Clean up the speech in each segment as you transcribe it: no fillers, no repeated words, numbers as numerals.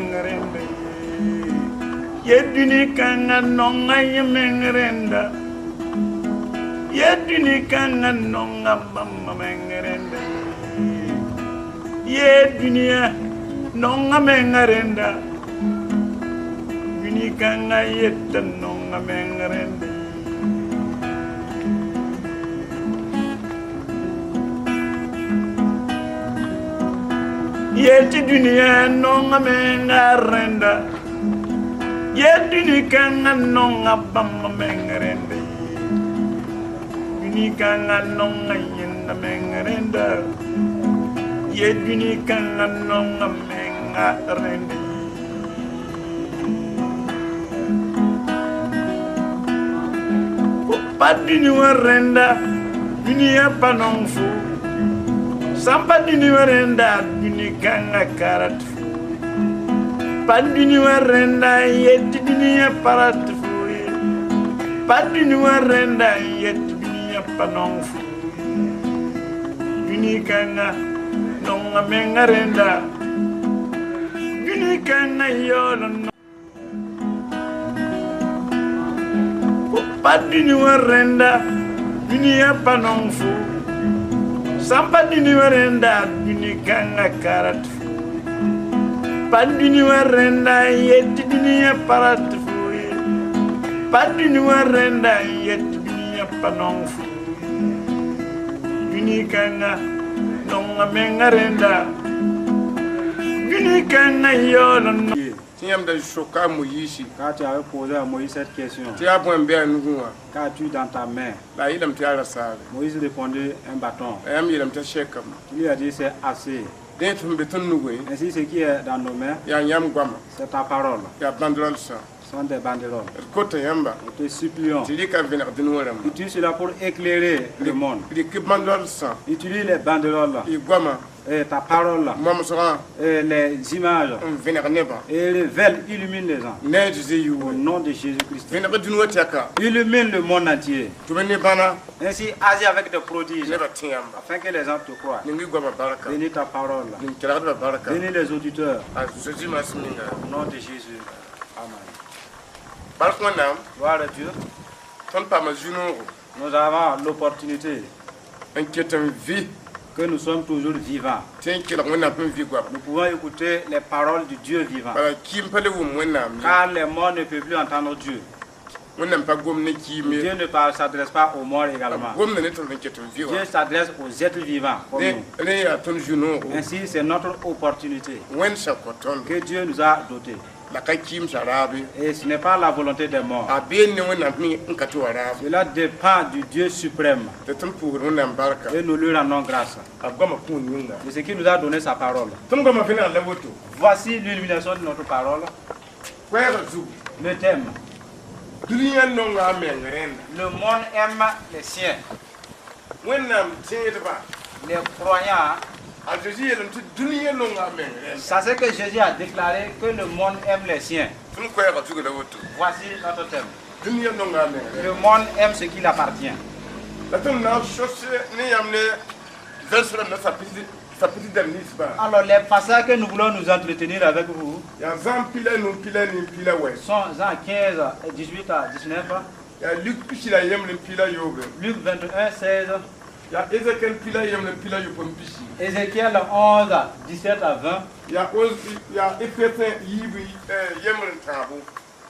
mengrende. Yedini kanga nonga yemengrenda. Yedini kanga nonga mama mengrende. Yedini nonga mengrenda. Yedini kanga yetta nonga mengrende. Yeti dunia nonga mengarenda. Yeti kanga nonga bamba mengarenda. Yeti kanga nonga yenda mengarenda. Yeti kanga nonga mengarenda. Padini warenda. Dunia panongfu. Sampadi warenda duni kanga karat. Padini warenda yeti dunia parat furi. Padini warenda yeti dunia panong furi. Duni kanga nonga mengarenda. Duni kanga yolo. Padini warenda dunia panong furi. Sampadi warenda duni kanga karat. Padini warenda yeti dunia parat furi. Padini warenda yeti dunia panong furi. Duni kanga nonga mengarenda. Duni kanga yolo. Tiens, de choquer Moïse. Quand tu avais posé à Moïse cette question, Tu as point bien nous. qu'as-tu dans ta main? Là, il aime te la salle. Moïse répondit un bâton. Il aime te chèque. Il lui a dit c'est assez. Dentro de béton nous. Ainsi, ce qui est dans nos mains, Il y a un yam guam. c'est ta parole. Il y a banderole ça. Ce sont des banderoles. Côte yamba. Nous te supplions. Tu dis qu'à venir de nous. Utilise cela pour éclairer le monde. Il dit que banderole ça. Utilise les banderoles là, Il guama. et ta parole là, Moi, je serai et les images un venir neba. et les veils illuminent les gens. Ne disais you. Au nom de Jésus-Christ. Venir de nous tiaka. Illumine le monde entier. Tu venais bana. Ainsi, agis avec des prodiges Neba tiamba. afin que les gens te croient. Ningi guama baraka. Bénis ta parole là. Ningi kira baraka. Bénis les auditeurs. A Jésus m'a siminga. Au nom de Jésus. Amen. Baraka nam. Gloire à Dieu. Ton pas ma juno. Nous avons l'opportunité Inquiète vie. que nous sommes toujours vivants. Tiens qu'il a un peu vie guap. Nous pouvons écouter les paroles du Dieu vivant. Qui me parle ou moi nam. Car les morts ne peuvent plus entendre Dieu. On n'aime pas gomne qui me. Dieu ne s'adresse pas aux morts également. Gomne n'est pas inquiète vie. Dieu s'adresse aux êtres vivants comme nous. Ne à ton juno. Ainsi, c'est notre opportunité When ça coton. que Dieu nous a dotés. La kakim sarabi. Et ce n'est pas la volonté des morts. A bien ne on a mis un katou arabe. Cela dépend du Dieu suprême. De ton pour on embarque. Et nous lui rendons grâce. A goma kun yunga. De ce qui nous a donné sa parole. Ton goma fina la voto. Voici l'illumination de notre parole. Kwera zu. Le thème. Dunia no nga mengrenda. Le monde aime les siens. Wennam tiede ba. Les croyants. A Jésus elle te dunia no nga mengrenda. Ça c'est que Jésus a déclaré que le monde aime les siens. Ton kwera zu la voto. Voici notre thème. Dunia no nga mengrenda. Le monde aime ce qui lui appartient. La ton na chose ne yamne verse na sa petite dernière ba. Alors les passages que nous voulons nous entretenir avec vous Ya zam pila no pila ni pila we. sont Jean 15, 18 à 19, Ya Luc pila yamne pila yobe. Luc 21, 16, Ya Ezekiel pila yamne pila yopon pishi. Ézéchiel 11, 17 à 20, Ya Ephésiens yibi yamne tabo.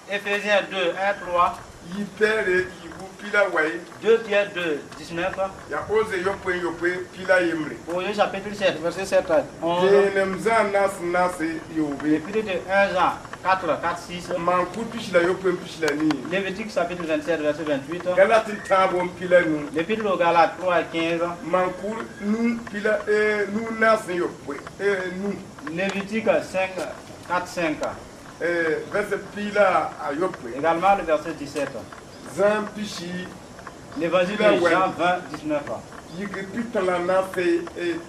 Éphésiens 2, 1, 3, Yi pere yibu pila way. 2 Pierre 2, 19, Ya oze yope pila yemre. Romains chapitre 7, verset 7 à 11, Jenem za nas yobe. l'épître de 1 Jean 4, 4, 6, Man ku pishila yope pishila ni. Lévitique chapitre 27, verset 28, Galati tabo pila nu. l'épître aux Galates 3 à 15, Man ku nu pila nu nas yope. Nu Lévitique 5, 4, 5, verse pila a yope. également le verset 17, Zan pishi l'évangile de Jean 20, 19, yigi pitala nase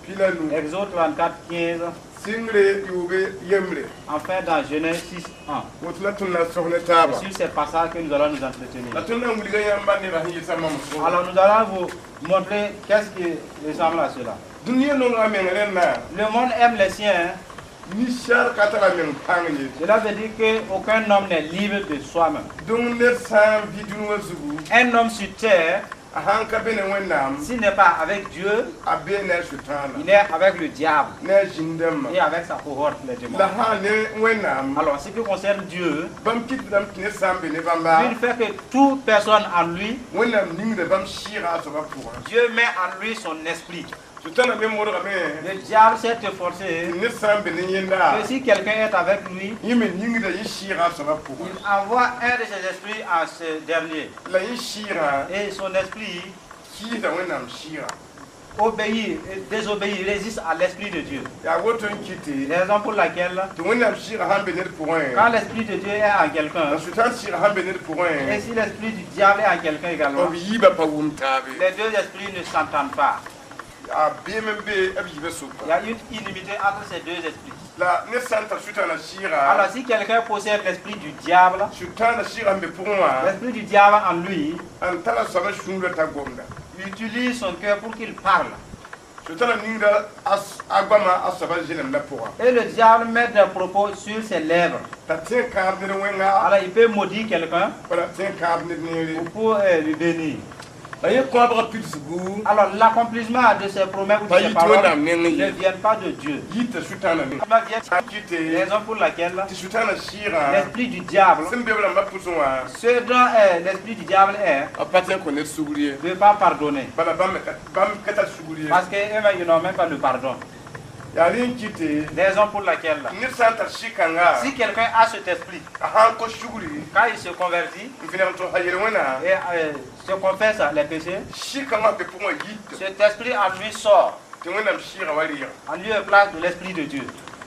pila nu. Exode 34, 15, Singre yobe yemre. enfin dans Genèse 6, 1. Wotla tunna sohne taba. C'est sur ces passages que nous allons nous entretenir. La tunna muliga yamba ne ba hiye sama muso. Alors nous allons vous montrer qu'est-ce qui ressemble à cela. Dunia no nga mengren na. Le monde aime les siens. ni shar katara men pangye Cela veut dire qu'aucun homme n'est libre de soi-même. donc ne sam bidun wazugu Un homme sur terre, ahanka bene wennam s'il n'est pas avec Dieu, abene shutana il est avec le diable ne jindem et avec sa cohorte, les démons. la hane wennam Alors, en ce qui concerne Dieu, bam kit dam kine sam bene bamba il fait que toute personne en lui, wennam ningde bam shira so ba pour Dieu met en lui son esprit. shutana me moro me Le diable s'est efforcé ne sam bene yenda que si quelqu'un est avec lui, yime ningde yishira so ba pour il envoie un de ses esprits à ce dernier. la yishira Et son esprit ki da wennam shira obéit, désobéit, résiste à l'esprit de Dieu. ya woton kiti Raison pour laquelle, to wennam shira han bene pour quand l'esprit de Dieu est en quelqu'un, la shutan shira han bene pour et si l'esprit du diable est en quelqu'un également, o yiba pa wumtabe les deux esprits ne s'entendent pas. a BMB abibe souka Il y a une inimité entre ces deux esprits. la ne santa shutana shira Alors si quelqu'un possède l'esprit du diable, shutana shira mbe pour moi l'esprit du diable en lui, an tala sama shunga ta gomda il utilise son cœur pour qu'il parle. shutana ninga agama asaba jenem la pour Et le diable met des propos sur ses lèvres. ta tien carne wenga Alors il peut maudire quelqu'un wala tien carne nere ou pour lui bénir. aye ko abra pilsgu Alors l'accomplissement de ces promesses ou de ces paroles ne viennent pas de Dieu. yita shutana ni Cela vient kite raison pour laquelle ti shutana shira l'esprit du diable, sembe bla mapuswa ce dont l'esprit du diable est, apatien ko ne suguriye ne peut pas pardonner. bala bam kata suguriye Parce qu'eux-mêmes, ils n'ont même pas le pardon. ya rin kite Raison pour laquelle, ni santa shikanga si quelqu'un a cet esprit, ahan ko suguri quand il se convertit mfina to hayere wena et se confesse les péchés, shikanga be pour moi yita cet esprit en lui sort ti wena shira waliya en lieu et place de l'esprit de Dieu,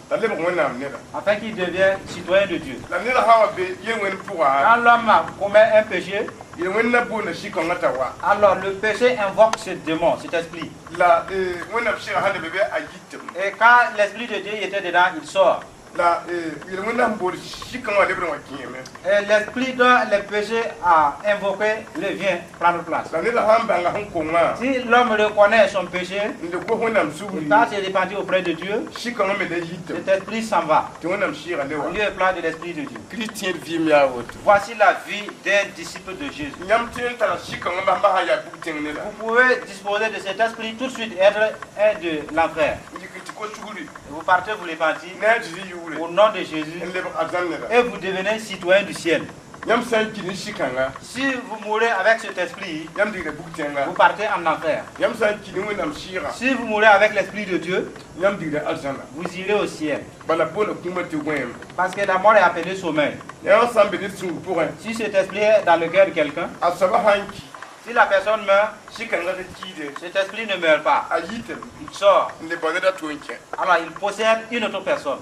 la lebe wena nera afin qu'il devienne citoyen de Dieu. la nera hawa be yewen pour Quand l'homme commet un péché, yewen na bu na shikanga tawa alors le péché invoque ce démon, cet esprit. la wena shira hande bebe ayitem Et quand l'esprit de Dieu était dedans, il sort. la yewen na mbor shikanga lebe wa kiyeme Et l'esprit dont le péché a invoqué revient prendre place. la nera hamba nga hankonga Si l'homme reconnaît son péché, nde ko wena il msuguri part se repentir auprès de Dieu, shikanga me de yitem cet esprit s'en va, ti wena shira en lewa lieu et place de l'esprit de Dieu. christian vie mi awot Voici la vie d'un disciple de Jésus. nyam tien tala shikanga ba ha ya bukten nera Vous pouvez disposer de cet esprit tout de suite et être un de l'enfer. yikiti ko suguri Et vous partez vous repentir na jiri yure au nom de Jésus lebe azan nera et vous devenez citoyen du ciel. nyam san kini shikanga Si vous mourrez avec cet esprit, nyam digre buktenga vous partez en enfer. yam san kini wena shira Si vous mourrez avec l'esprit de Dieu, nyam digre azana vous irez au ciel. bala bona kuma te gwem Parce que la mort est appelée sommeil. nyam san be sun pour un Si cet esprit est dans le cœur de quelqu'un, asaba hanki si la personne meurt, shikanga te kide cet esprit ne meurt pas. ayitem Il sort. ne boneda tonke Alors il possède une autre personne.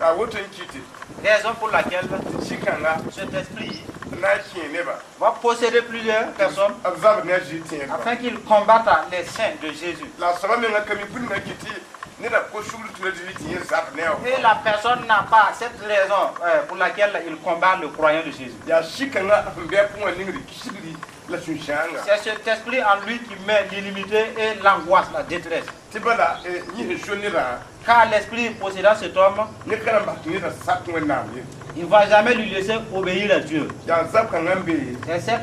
a woton kite Raison pour laquelle shikanga cet esprit na kin neba va posséder plusieurs personnes azab na jitin afin qu'ils combattent les saints de Jésus. la saba me ngakami bunna kiti ne da ko shuru tu de jitin zab ne Et la personne n'a pas cette raison pour laquelle il combat le croyant de Jésus. ya shikanga be pour ningri kishiri la sunshanga C'est cet esprit en lui qui met l'illimité et l'angoisse, la détresse. tibala ni jonira Car l'esprit possédant cet homme, ne kana ba ni da sakwe na me il ne va jamais lui laisser obéir à Dieu. ya zab kan ngambe C'est cette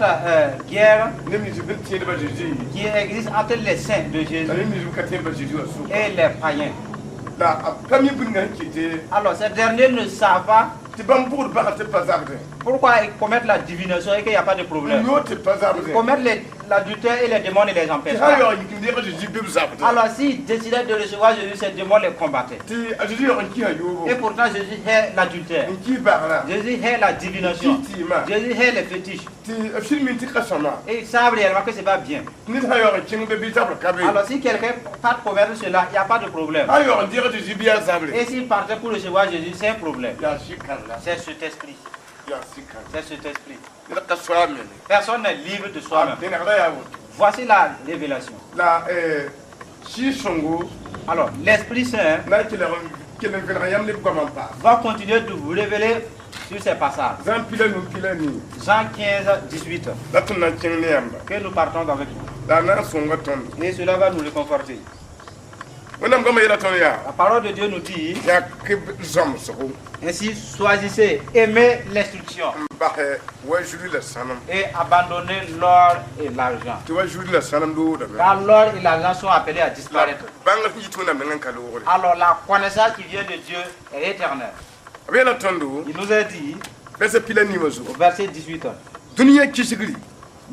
guerre ne mi jibin tiye ba jiji qui existe entre les saints de Jésus la mi jibu katin ba jiji wasu et les païens. la kami bunna kite Alors ces derniers ne savent pas tibam pour ba te pazabde pourquoi ils commettent la divination et qu'il n'y a pas de problème. yo te pazabde Ils commettent l'adultère et les démons ne les empêchent ha pas. yo yikinde ba jiji be zabde Alors s'ils décidaient de recevoir Jésus, ces démons les combattaient. ti ajiji yo ki ayo Et pourtant Jésus hait l'adultère. ki barna Jésus hait la divination. ki ma Jésus hait les fétiches. ti filmin ti kasama Et ils savent réellement que ce n'est pas bien. ni ha yo kin be bi zabde kabe Alors si quelqu'un part commettre cela, il n'y a pas de problème. ha yo ndira jiji bi zabde Et s'il partait pour recevoir Jésus, c'est un problème. ya shikanga C'est cet esprit. ya shikanga C'est cet esprit. ne ka swame Personne n'est libre de soi-même. ne na ya wo Voici la révélation. la shi songo Alors, l'Esprit Saint na kele vena yam ne ko man pa va continuer de vous révéler sur ces passages. zan pila ni Jean 15, 18. la tun na kin ne yamba Que nous partons avec vous. da na songo ton Et cela va nous réconforter. wẽnnaam goama yeela tõnd yaa La parole de Dieu nous dit, yãk zõmsgo ainsi choisissez, aimez l'instruction n bas wa zuri la sãnem et abandonnez l'or et l'argent. tɩ wa zuri la sãnem loodame Car l'or et l'argent sont appelés à disparaître. bãng sẽn yit wẽnnaam nengẽ n ka loogre Alors la connaissance qui vient de Dieu est éternelle. b yeela tõndo Il nous a dit bɛsa pila nima au zugu verset 18, dũniyã kisgri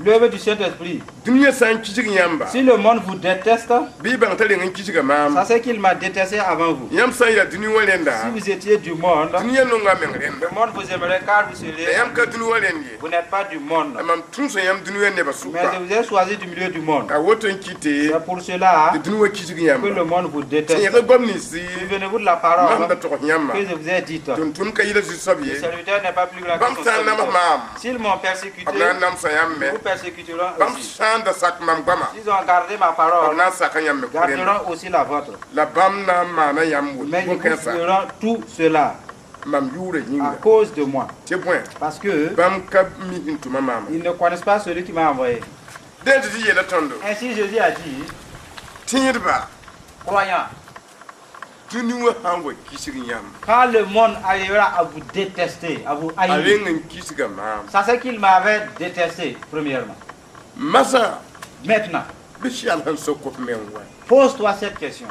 l'œuvre du Saint-Esprit. dũniyã sã n kisg yãmba Si le monde vous déteste, bɩ y bãng t'a reng n kisga maam ça c'est qu'il m'a détesté avant vous. yãmb sã n yaa dũni wã rẽnda Si vous étiez du monde, dũniyã nonga meng rẽnda le monde vous aimerait car vous la seriez. yãmb ka dũni wã rẽnd ye Vous n'êtes pas du monde. mam tũm sẽn yãmb dũni wã nebã Mais sʋka je vous ai choisi du milieu du monde. a woto n kɩte C'est pour cela tɩ dũni wã kisg que yãmba le monde vous sẽn déteste. yẽg goam ninsi Souvenez-vous de la mam da parole togs yãmba que je vous ai dite. tʋm ka yɩla zu-soab Le ye serviteur n'est pas plus grand que bãmb son sã n nams serviteur. maam S'ils m'ont b persécuté, na n namsã yãmb me ils vous persécuteront bãmb aussi. sã n da sak mam goama S'ils ont gardé ma b parole, na n saka yãmb me kʋ rẽnda garderont aussi la vôtre. la bãmb na n maana yãmb Mais ils vous bõn-kãensã feront tout cela mam yʋʋra à yĩnga cause de moi. tɩ bõe Parce que bãmb ka mi sẽn tʋma maama ils ne connaissent pas celui qui m'a envoyé. dẽn tɩ tɩ yeela tõndo Ainsi Jésus a dit, tẽedba croyants, dũni wã sãn wa kisg yãmb quand le monde arrivera à vous détester, à vous a haïr, reng n kisga maam ça c'est qu'il m'avait détesté, premièrement. masã Maintenant, bɩ sɛl sẽn sok f meng wa pose-toi cette question.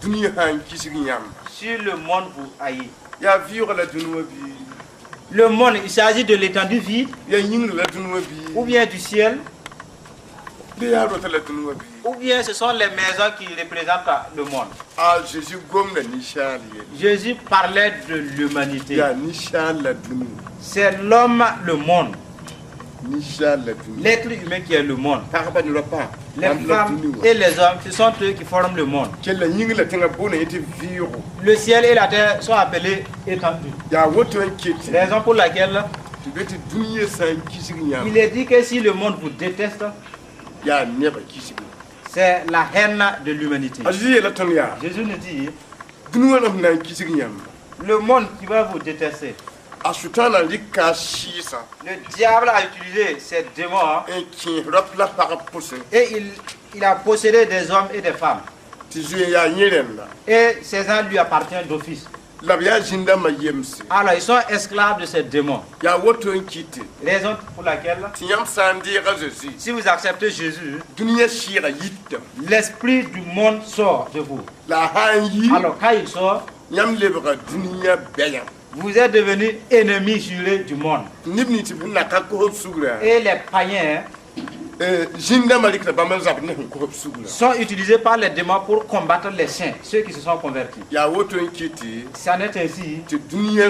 dũni sãn kisg yãmba Si le monde vous haït, yaa vɩʋga la dũni wã bii le monde, il s'agit de l'étendue vide, yaa yĩngr la dũni wã bii ou bien du ciel, bɩ yaa rota la dũni wã bii ou bien ce sont les maisons qui représentent le monde. a zeezi gom la ninsaal ye Jésus parlait de l'humanité. yaa ninsaal la dũni C'est l'homme, le monde, ninsaal la dũni l'être humain qui est le monde. pagba ne ra pa Les femmes et les hommes, ce sont eux qui forment le monde. kell la yĩng la tẽngã boona yẽ tɩ vɩɩgo Le ciel et la terre sont appelés étendus. yaa woto n kɩt Raison pour laquelle tɩ be tɩ dũniyã sã n kisg yãmb il est dit que si le monde vous déteste, yaa nebã kisg c'est la haine de l'humanité. a zeezi yeela tõnd yaa Jésus nous dit, dũni wã rãmb na n kisg yãmb le monde qui va vous détester, a sʋtãana rɩka a sɩɩsã le diable a utilisé ces démons n kẽes rap la pagb pʋsẽ et il a possédé des hommes et des femmes. tɩ zoe yaa yẽ rẽnda Et ces gens lui appartiennent d'office. la b yaa zĩndãmbã yemse Alors ils sont esclaves de ces démons. yaa woto n kɩte Raison pour laquelle, tɩ yãmb sã n deeg a zeezi si vous acceptez Jésus, dũniyã sɩɩga yitdame l'esprit du monde sort de vous. la a sã n yi Alors quand il sort, yãmb lebga dũniyã bɛyã vous êtes devenus ennemis jurés du monde. neb ning tɩ b na ka kosb sugrã Et les païens zĩndãmbã rɩkda bãmb n zab ne sẽn kosb sugrã sont utilisés par les démons pour combattre les saints, ceux qui se sont convertis. yaa woto n kɩtɩ Ça n'est ainsi tɩ dũniyã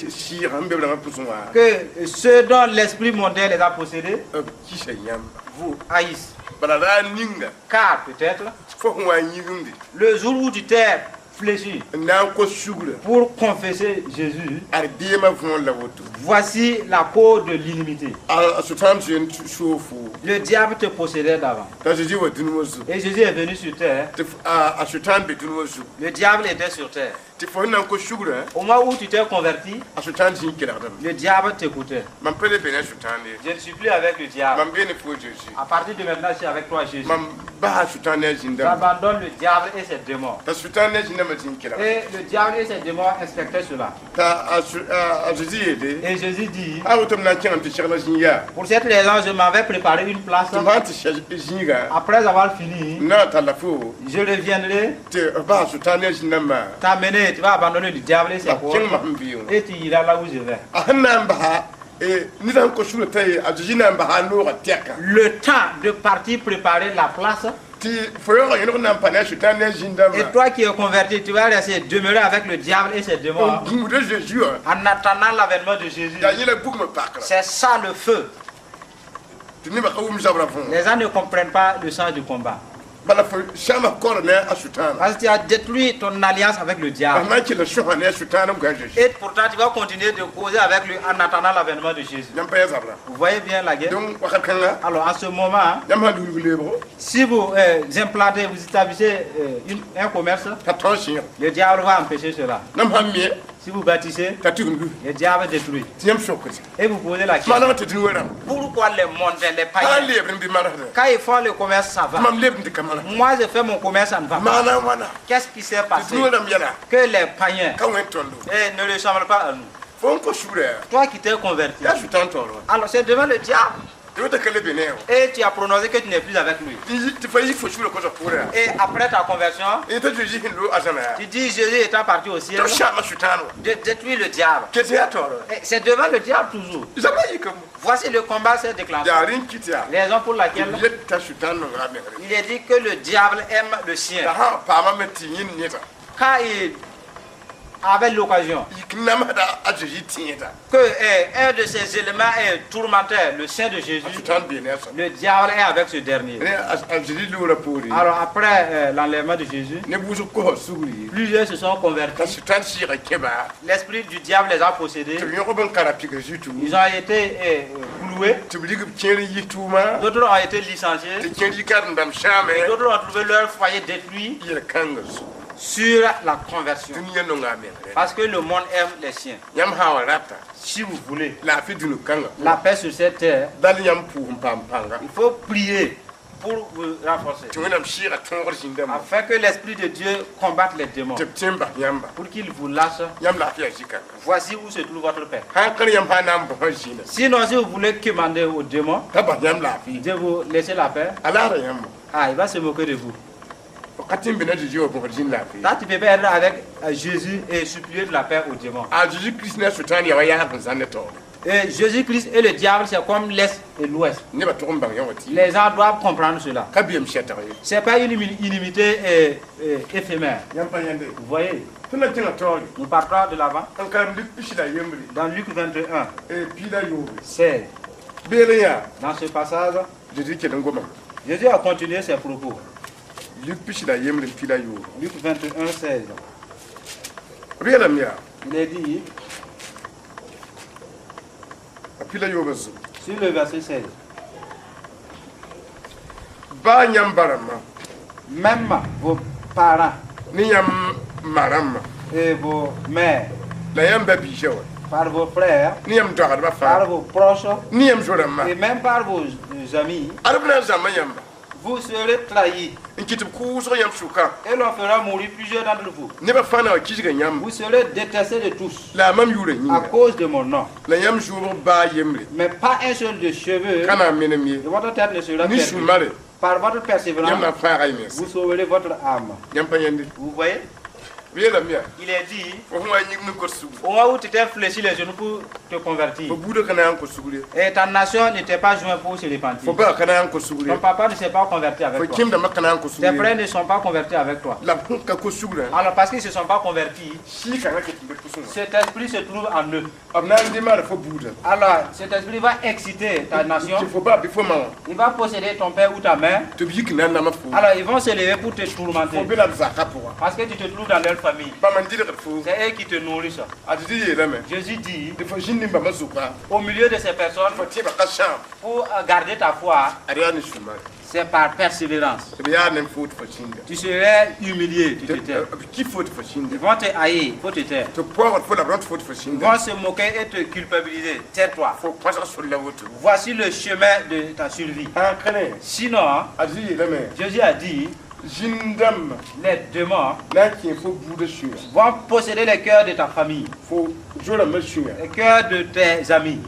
sɩɩga n be b rãngã pʋsẽ wã que ceux dont l'esprit mondain les a possédés b kisa yãmb vous haïssent. bala raa ninga Car peut-être, fo sẽn wa n yĩgimde le jour où tu t'es fléchi n na n kos sugrã pour confesser Jésus, ad deemã võor la woto voici la cause de l'inimité. a sʋtãam zoen soofo Le diable te possédait d'avant. t'a zeezi wa dũni wã zugu Et Jésus est venu sur terre. tɩ a sʋtãan be dũni wã zugu Le diable était sur terre. tɩ fo sẽn na n kos sugrã Au moment où tu t'es converti, a sʋtãan zĩig kelgdame le diable t'écoutait. mam pa le be ne sʋtãan ye Je ne suis plus avec le diable. mam bee ne fo zeezi À partir de maintenant, je suis avec toi, Jésus. mam basa sʋtãan ne a zĩndãmba J'abandonne le diable et ses démons. t'a sʋtãan ne a zĩndãmbã zĩig kelgda Et le diable et ses démons inspectaient cela. t'a a zeezi yeele Et Jésus dit, a woto m na n kẽngame tɩ segla zĩig yaa pour cette raison, je m'avais préparé une place. tɩ m sã n tɩ zĩiga Après avoir fini, na n talla fo je reviendrai tɩ basa sʋtãan ne a zĩndãmbã t'amener. Tu vas abandonner le diable et ses a kẽng forces. masẽn bɩɩngã Et tu iras là où je vais. a sẽn na n basa ned sẽn kos sugrã t'a ye a zeezi na n basa a noogã tɛka Le temps de partir préparer la place. tɩ fo yaoogã yẽneg na n pa ne a sʋtãan ne a Et zĩndãmbã toi qui es converti, tu vas rester demeurer avec le diable et ses démons n gũuda zeezi wã en attendant l'avènement de Jésus. yaa yẽla bugmã pakra C'est ça le feu. tɩ nebã ka wʋm zabrã võo Les gens ne comprennent pas le sens du combat. bala fo sãama kor ne a sʋtãana Parce que tu as détruit ton alliance avec le a diable. na n kell sõsa ne a sʋtãan n goa zeezi Et pourtant, tu vas continuer de causer avec lui en attendant l'avènement de Jésus. yãmb pa ya zabra Vous voyez bien la guerre. donc wakat kãnga Alors, en ce moment, yãmb sã lulg leebgo si vous implantez, vous établissez un commerce, t'a tõog sẽn le diable va empêcher cela. nam sãn me Si vous bâtissez, le diable détruit. Et vous posez la question. Pourquoi les mondains, les païens, quand ils font le commerce, ça va. Moi, je fais mon commerce, ça ne va pas. Qu'est-ce qui s'est passé? Que les païens ne ressemblent pas à nous. Toi qui t'es converti, alors c'est devant le diable. Et tu as prononcé que tu n'es plus avec lui. Et après ta conversion, tu dis Jésus étant parti au ciel, détruis le diable. C'est devant le diable toujours. Voici le combat s'est déclenché. Raison pour laquelle il est dit que le diable aime le chien. Quand il avait l'occasion que un de ces éléments est tourmenté, le sein de Jésus, le diable est avec ce dernier. Alors après l'enlèvement de Jésus, plusieurs se sont convertis. L'esprit du diable les a possédés. Ils ont été cloués. D'autres ont été licenciés. D'autres ont trouvé leur foyer détruit sur la conversion. Parce que le monde aime les chiens. Si vous voulez la paix sur cette terre, il faut prier pour vous renforcer, afin que l'Esprit de Dieu combatte les démons, pour qu'il vous lâche. Voici où se trouve votre paix. Sinon, si vous voulez commander aux démons de vous laisser la paix, il va se moquer de vous. Là, tu peux pas être avec Jésus et supplier de la paix aux démons. Et Jésus-Christ et le diable, c'est comme l'Est et l'Ouest. Les gens doivent comprendre cela. Ce n'est pas une inimité éphémère. Vous voyez? Nous partons de l'avant. Dans Luc 21, 16. Dans ce passage, Jésus a continué ses propos. Luc 21, 16. Il est dit, sur le verset 16, même vos parents et vos mères, par vos frères, par vos proches, et même par vos amis, vous serez trahis. Et l'on fera mourir plusieurs d'entre vous. Vous serez détestés de tous à cause de mon nom. Mais pas un seul de cheveux de votre tête ne sera perdu. Par votre persévérance, vous sauverez votre âme. Vous voyez? Il est dit, au moment où tu t'es fléchi les genoux pour te convertir, et ta nation n'était pas jointe pour se repentir, ton papa ne s'est pas converti avec toi, tes frères ne sont pas convertis avec toi. Alors parce qu'ils ne se sont pas convertis, cet esprit se trouve en eux. Alors cet esprit va exciter ta nation, il va posséder ton père ou ta mère. Alors ils vont se lever pour te tourmenter, parce que tu te trouves dans leur famille. C'est eux qui te nourrissent. Jésus dit, au milieu de ces personnes, pour garder ta foi, c'est par persévérance. Tu serais humilié, tu te tais. Ils vont te haïr, il faut te taire. Ils vont se moquer et te culpabiliser. Tais-toi. Voici le chemin de ta survie. Sinon, Jésus a dit, les démons vont posséder les cœurs de ta famille, les cœurs de tes amis.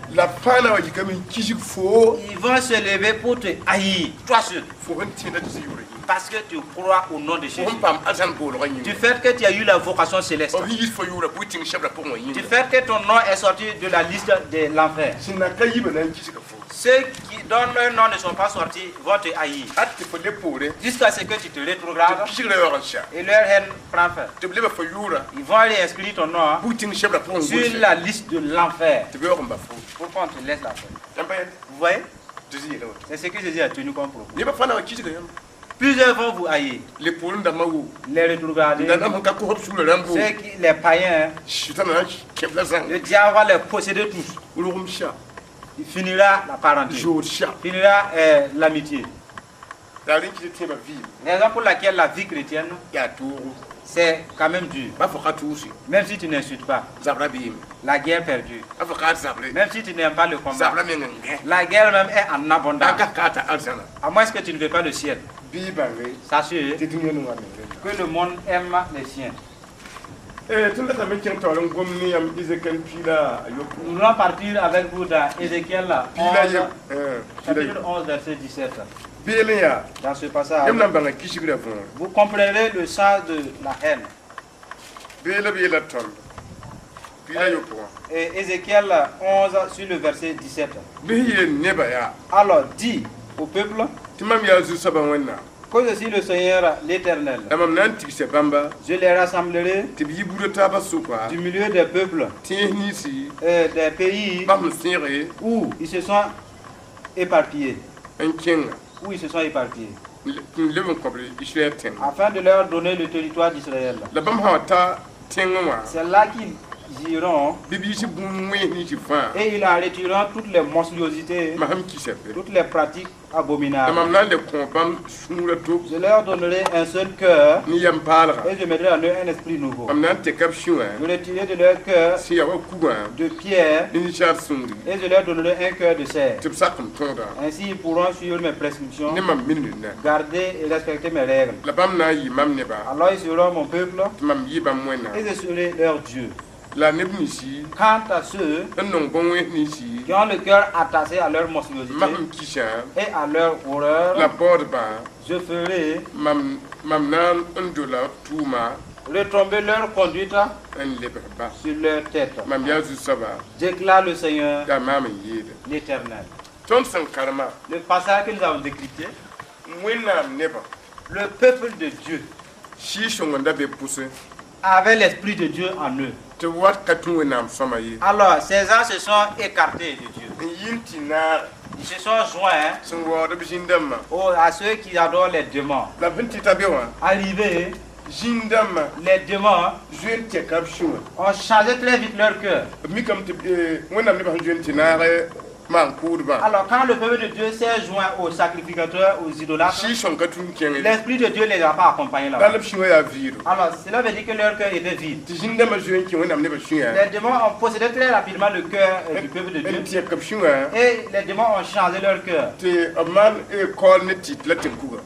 Ils vont se lever pour te haïr, toi seul. Parce que tu crois au nom de Jésus. Du fait que tu as eu la vocation céleste. Du fait que ton nom est sorti de la liste de l'enfer. Ceux dont leurs noms ne sont pas sortis vont te haïr. Jusqu'à ce que tu te rétrogrades et leur haine prend fin. Ils vont réinscrire ton nom sur la liste de l'enfer. Pourquoi on te laisse la fin? Vous voyez? C'est ce que Jésus a tenu comme propos. Plusieurs vont vous haïr. Les rétrograder. Les païens. Le diable va les posséder tous. Il finira la parenté. Il finira l'amitié. La raison pour laquelle la vie chrétienne c'est quand même dur. Même si tu n'insultes pas. La guerre perdue. Même si tu n'aimes pas le combat. La guerre même est en abondance. À moins que tu ne veux pas le ciel. Sachez que le monde aime les siens. Nous allons partir avec vous dans Ézéchiel 11, chapitre 11, verset 17. Dans ce passage, vous comprendrez le sens de la haine. Et Ézéchiel 11 sur le verset 17. Alors dis au peuple que je suis le Seigneur l'Éternel. Je les rassemblerai du milieu des peuples et des pays où ils se sont éparpillés. Où ils se sont éparpillés. Afin de leur donner le territoire d'Israël. C'est là qu'ils iront et ils en retireront toutes les monstruosités, toutes les pratiques abominables. Je leur donnerai un seul cœur et je mettrai en eux un esprit nouveau. Je retirerai de leur cœur de pierre et je leur donnerai un cœur de cerf. Ainsi ils pourront suivre mes prescriptions, garder et respecter mes règles. Alors ils seront mon peuple et je serai leur Dieu. Quant à ceux qui ont le cœur attaché à leur monstruosité et à leur horreur, je ferai retomber leur conduite sur leur tête. Déclare le Seigneur l'Éternel. Le passage que nous avons décrypté, le peuple de Dieu avait l'esprit de Dieu en eux. Alors, ces gens se sont écartés de Dieu. Ils se sont joints à ceux qui adorent les démons. Arrivés, les démons ont changé très vite leur cœur. Alors quand le peuple de Dieu s'est joint aux sacrificateurs, aux idolâtres, l'Esprit de Dieu ne les a pas accompagnés là-bas. Alors cela veut dire que leur cœur était vide. Les démons ont possédé très rapidement le cœur du peuple de Dieu. Et les démons ont changé leur cœur.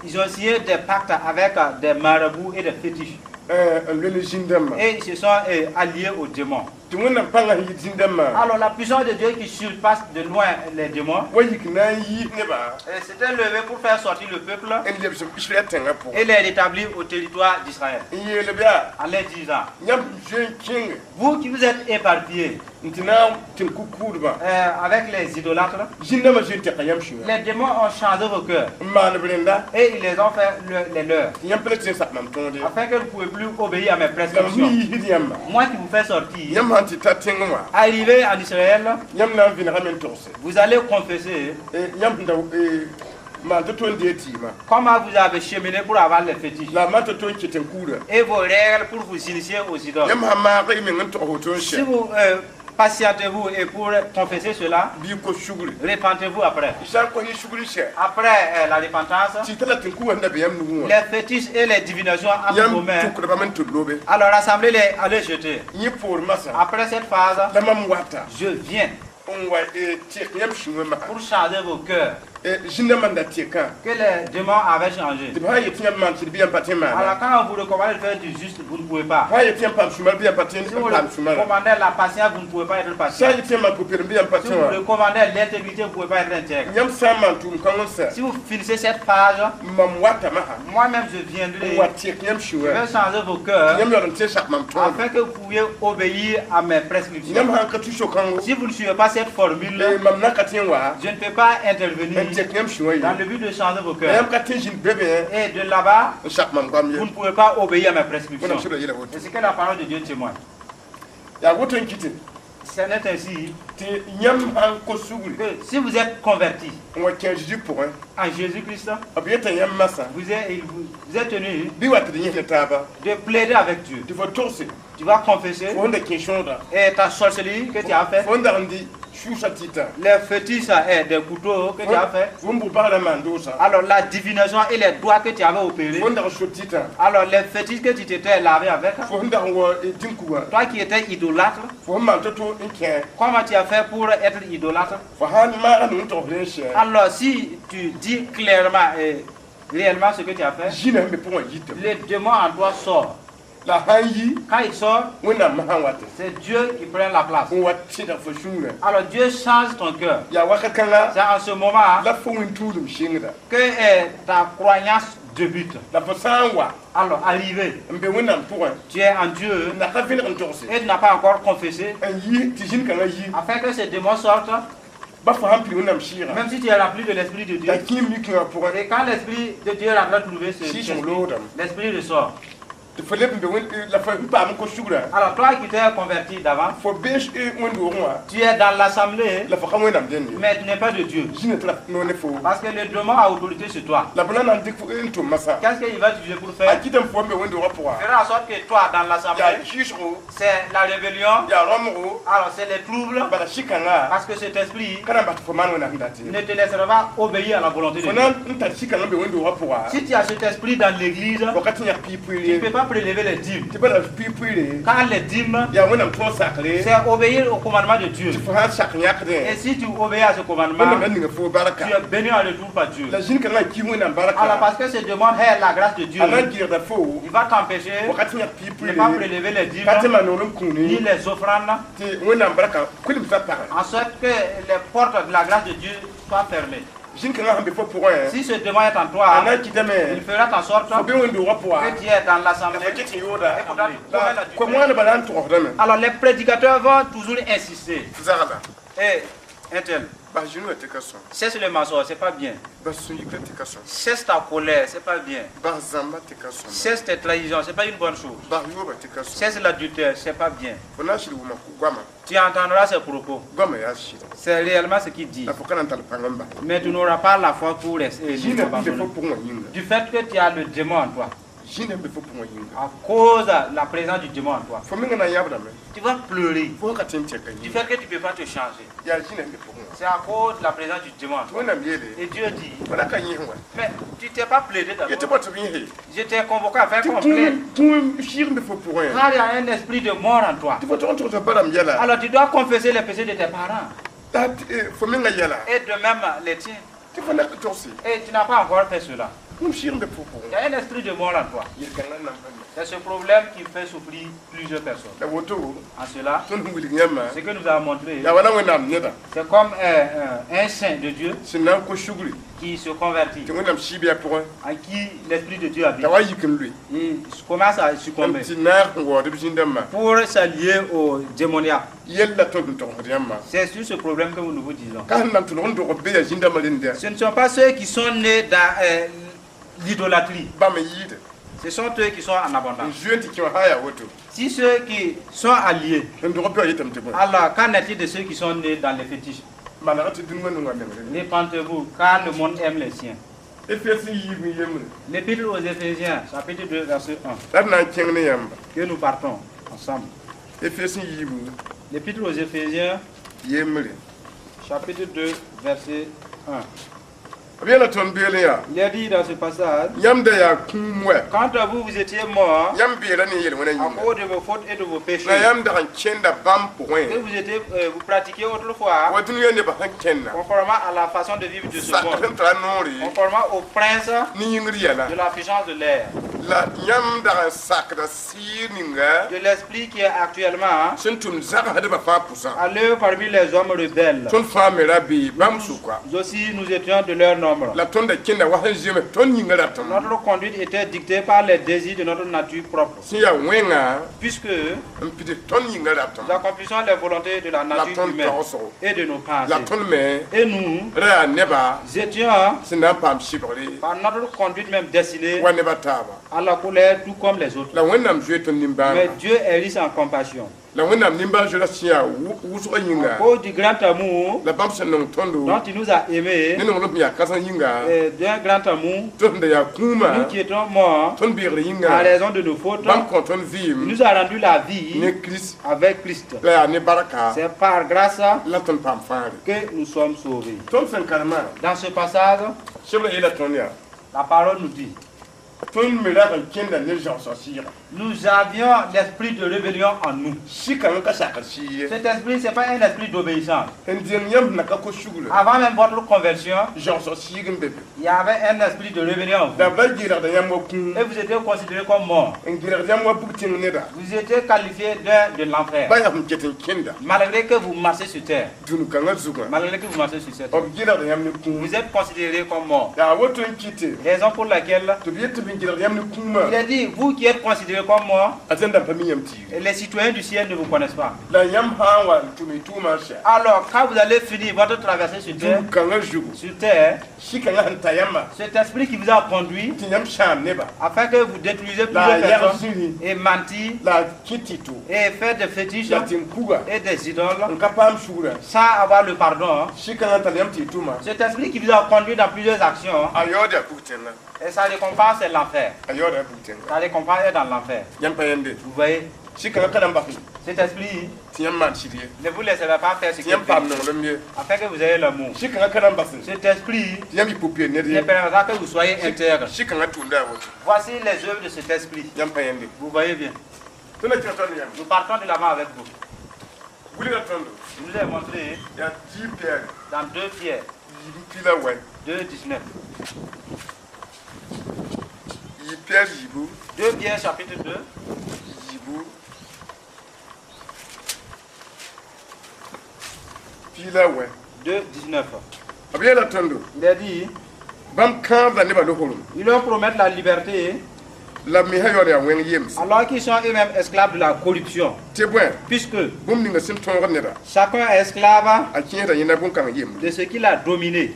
Ils ont signé des pactes avec des marabouts et des fétiches. Et ils se sont alliés aux démons. Alors la puissance de Dieu qui surpasse de loin les démons s'était levée pour faire sortir le peuple et les rétablir au territoire d'Israël. En les disant, vous qui vous êtes éparpillés avec les idolâtres, les démons ont changé vos cœurs et ils les ont fait les leurs, afin que vous ne pouvez plus obéir à mes prescriptions. Moi qui vous fais sortir, arrivé en Israël, vous allez confesser comment vous avez cheminé pour avoir les fétiches et vos règles pour vous initier aux idoles. Si vous patientez-vous et pour confesser cela, répentez-vous après. Après la repentance, les fétiches et les divinations entre vos mains, alors rassemblez-les, allez jeter. Après cette phase, je viens pour changer vos cœurs que les démons avaient changé. Alors quand vous recommandez de faire du juste, vous ne pouvez pas. Si vous recommandez la patience, vous ne pouvez pas être patient. Si vous recommandez l'intégrité, vous ne pouvez pas être intègre. Si vous finissez cette phase, moi-même je viendrai, je vais changer vos cœurs afin que vous puissiez obéir à mes prescriptions. Si vous ne suivez pas cette formule, je ne peux pas intervenir dans le but de changer vos cœurs. Et de là-bas, vous ne pouvez pas obéir à mes prescriptions. C'est ce que la parole de Dieu témoigne. Ce n'est ainsi que si vous êtes converti en Jésus-Christ, vous êtes tenu de plaider avec Dieu. Tu vas confesser et ta sorcellerie que tu as faite, Les fétiches des couteaux que tu as fait. Alors la divination et les doigts que tu avais opérés. Alors les fétiches que tu t'étais lavé avec. Toi qui étais idolâtre. Comment tu as fait pour être idolâtre? Alors si tu dis clairement et réellement ce que tu as fait, les démons en toi sortent. Quand il sort, c'est Dieu qui prend la place. Alors Dieu change ton cœur. C'est en ce moment que ta croyance débute. Alors arrivé, tu es en Dieu et tu n'as pas encore confessé afin que ces démons sortent. Même si tu es rempli de l'Esprit de Dieu, et quand l'Esprit de Dieu a trouvé l'Esprit ressort. Alors toi qui t'es converti d'avant, tu es dans l'assemblée, mais tu n'es pas de Dieu. Parce que le démon a autorité sur toi. Qu'est-ce qu'il va utiliser pour faire? Faire en sorte que toi dans l'assemblée, c'est la rébellion, alors c'est les troubles, parce que cet esprit ne te laissera pas obéir à la volonté de Dieu. Si tu as cet esprit dans l'église, tu ne peux pas prélever les dîmes. Quand les dîmes, c'est obéir au commandement de Dieu. Et si tu obéis à ce commandement, tu es béni en retour par Dieu. Alors parce que ce démon est la grâce de Dieu, il va t'empêcher de ne pas prélever les dîmes ni les offrandes, en sorte que les portes de la grâce de Dieu soient fermées. Si ce démon est en toi, il fera en sorte que tu es dans l'assemblée. Alors les prédicateurs vont toujours insister. Et un tel, cesse le mensonge, c'est pas bien. Cesse ta colère, c'est pas bien. Cesse tes trahisons, c'est pas une bonne chose. Cesse l'adultère, c'est pas bien. Tu entendras ses propos. C'est réellement ce qu'il dit. Mais tu n'auras pas la foi pour les du fait que tu as le démon en toi. À cause de la présence du démon en toi, tu vas pleurer du fait que tu ne peux pas te changer. C'est à cause de la présence du démon en toi. Et Dieu dit, mais tu ne t'es pas plaidé d'abord. Je t'ai convoqué à faire complet. Car il y a un esprit de mort en toi. Alors tu dois confesser les péchés de tes parents. Et de même les tiens. Et tu n'as pas encore fait cela. Il y a un esprit de mort en toi. C'est ce problème qui fait souffrir plusieurs personnes. En cela, ce que nous avons montré, c'est comme un saint de Dieu qui se convertit, en qui l'esprit de Dieu habite. Il commence à succomber pour s'allier au démoniaque. C'est sur ce problème que nous vous disons. Ce ne sont pas ceux qui sont nés dans l'idolâtrie. Ce sont eux qui sont en abondance. Si ceux qui sont alliés, alors qu'en est-il de ceux qui sont nés dans les fétiches? Répentez-vous, car le monde aime les siens. L'Épître aux Éphésiens, chapitre 2, verset 1. Que nous partons ensemble. L'Épître aux Éphésiens, chapitre 2, verset 1. Il a dit dans ce passage, quand vous, vous étiez morts à cause de vos fautes et de vos péchés, que vous pratiquiez autrefois conformément à la façon de vivre de ce monde, conformément au prince de la puissance de l'air, de l'esprit qui est actuellement à l'œuvre parmi les hommes rebelles. Nous aussi, nous étions de leur nombre. Notre conduite était dictée par les désirs de notre nature propre. Puisque nous accomplissons les volontés de la nature humaine et de nos pensées. Et nous étions par notre conduite même destinés à la colère tout comme les autres. Mais Dieu est riche en compassion. La wena nimba je la sia wuso yinga. Au du grand amour La bam sen non tondo. dont il nous a aimés, Ni non ya kasan yinga. d'un grand amour, Tonde ya kuma. nous qui étions morts Ton bir à yinga. raison de nos fautes, Bam konton il vim. nous a rendu la vie Ni Christ. avec Christ. La ne baraka. C'est par grâce La ton pam fare. que nous sommes sauvés. Ton sen karma. Dans ce passage, Chebla ila tonya. la parole nous dit, Ton miracle kenda ne gens sortir. nous avions l'esprit de rébellion en nous. Shika ka saka shi. Cet esprit, ce n'est pas un esprit d'obéissance. Ndien yam na ka ko shugula. Avant même votre conversion, Gens sortir bebe. il y avait un esprit de rébellion en vous. Da ba gira da yam ko. Et vous étiez considérés comme morts. Ngira yam wa buktin ne da. Vous étiez qualifiés de l'enfer. Ba ya hum ketin kenda. Malgré que vous marchez sur terre. Dunu kanga zuga. Malgré que vous marchez sur cette terre. Ob gira da yam ne ku. Vous êtes considérés comme morts. Da woto nkite. Raison pour laquelle To biye to bin gira da yam ne kuma. il a dit, vous qui êtes considérés comme morts, Atenda pa mi yam ti. les citoyens du ciel ne vous connaissent pas. La yam ha wa to mi tu ma sha. Alors, quand vous allez finir votre traversée sur terre, Dunu kanga zugu. Shika nga hanta yamba. cet esprit qui vous a conduit Ti yam sham ne ba. afin que vous détruisez La plusieurs yam personnes sini. et mentir La kitito. et faire des fétiches La tin kuga. et des idoles Nka pam shura. sans avoir le pardon. Shika nga ta yam ti tu ma. Cet esprit qui vous a conduit dans plusieurs actions, Ayoda buktenna. et sa récompense est l'enfer. Ayoda buktenna. Sa récompense est dans l'enfer. Yam pa yende. Vous voyez, Shika nga kadam bakhi. cet esprit Ti yam man shiriye. ne vous laissera pas faire ce Ti qu'il yam pam fait non le mieux. afin que vous ayez l'amour. Shika nga kadam bakhi. Cet esprit Ti yam ipopie ne ne de. permettra que vous soyez intègres. Shika nga tunda woto. Voici les œuvres de cet esprit. Yam pa yende. Vous voyez bien. Tuna chotoni yam. Nous partons de l'avant avec vous. Wuli la tondo. Je vous ai montré Ya ti pierre. dans 2 Pierre Yibu pila we. 2, 19. Yi pierre yibu. 2 Pierre chapitre 2, Yibu. Pila we. 2, 19. Abiya la tondo. Il a dit, Bam kan da ne ba lo holum. ils leur promettent la liberté La mi ha yore ya wen yems. alors qu'ils sont eux-mêmes esclaves de la corruption. Te bwen. Puisque Bum ninga sim ton ne da. chacun est esclave A kin da yina bun kan yem. de ce qu'il a dominé.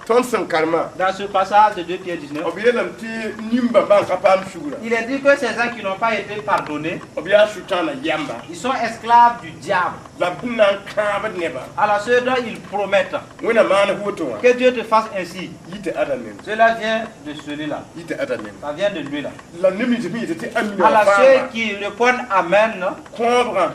Ton san karma. Dans ce passage de 2 Pierre 19, Obiya lam ti nimba ban ka pam shugura. il est dit que ces gens qui n'ont pas été pardonnés, Obiya shutana yamba. ils sont esclaves du diable. La bunan kan ba ne ba. Alors ceux dont ils promettent Wena mana hoto wa. que Dieu te fasse ainsi, Yite adanen. cela vient de celui-là. Yite adanen. Ça vient de lui là. La nimi te mi te amina. Alors ceux qui répondent Amen Comprend.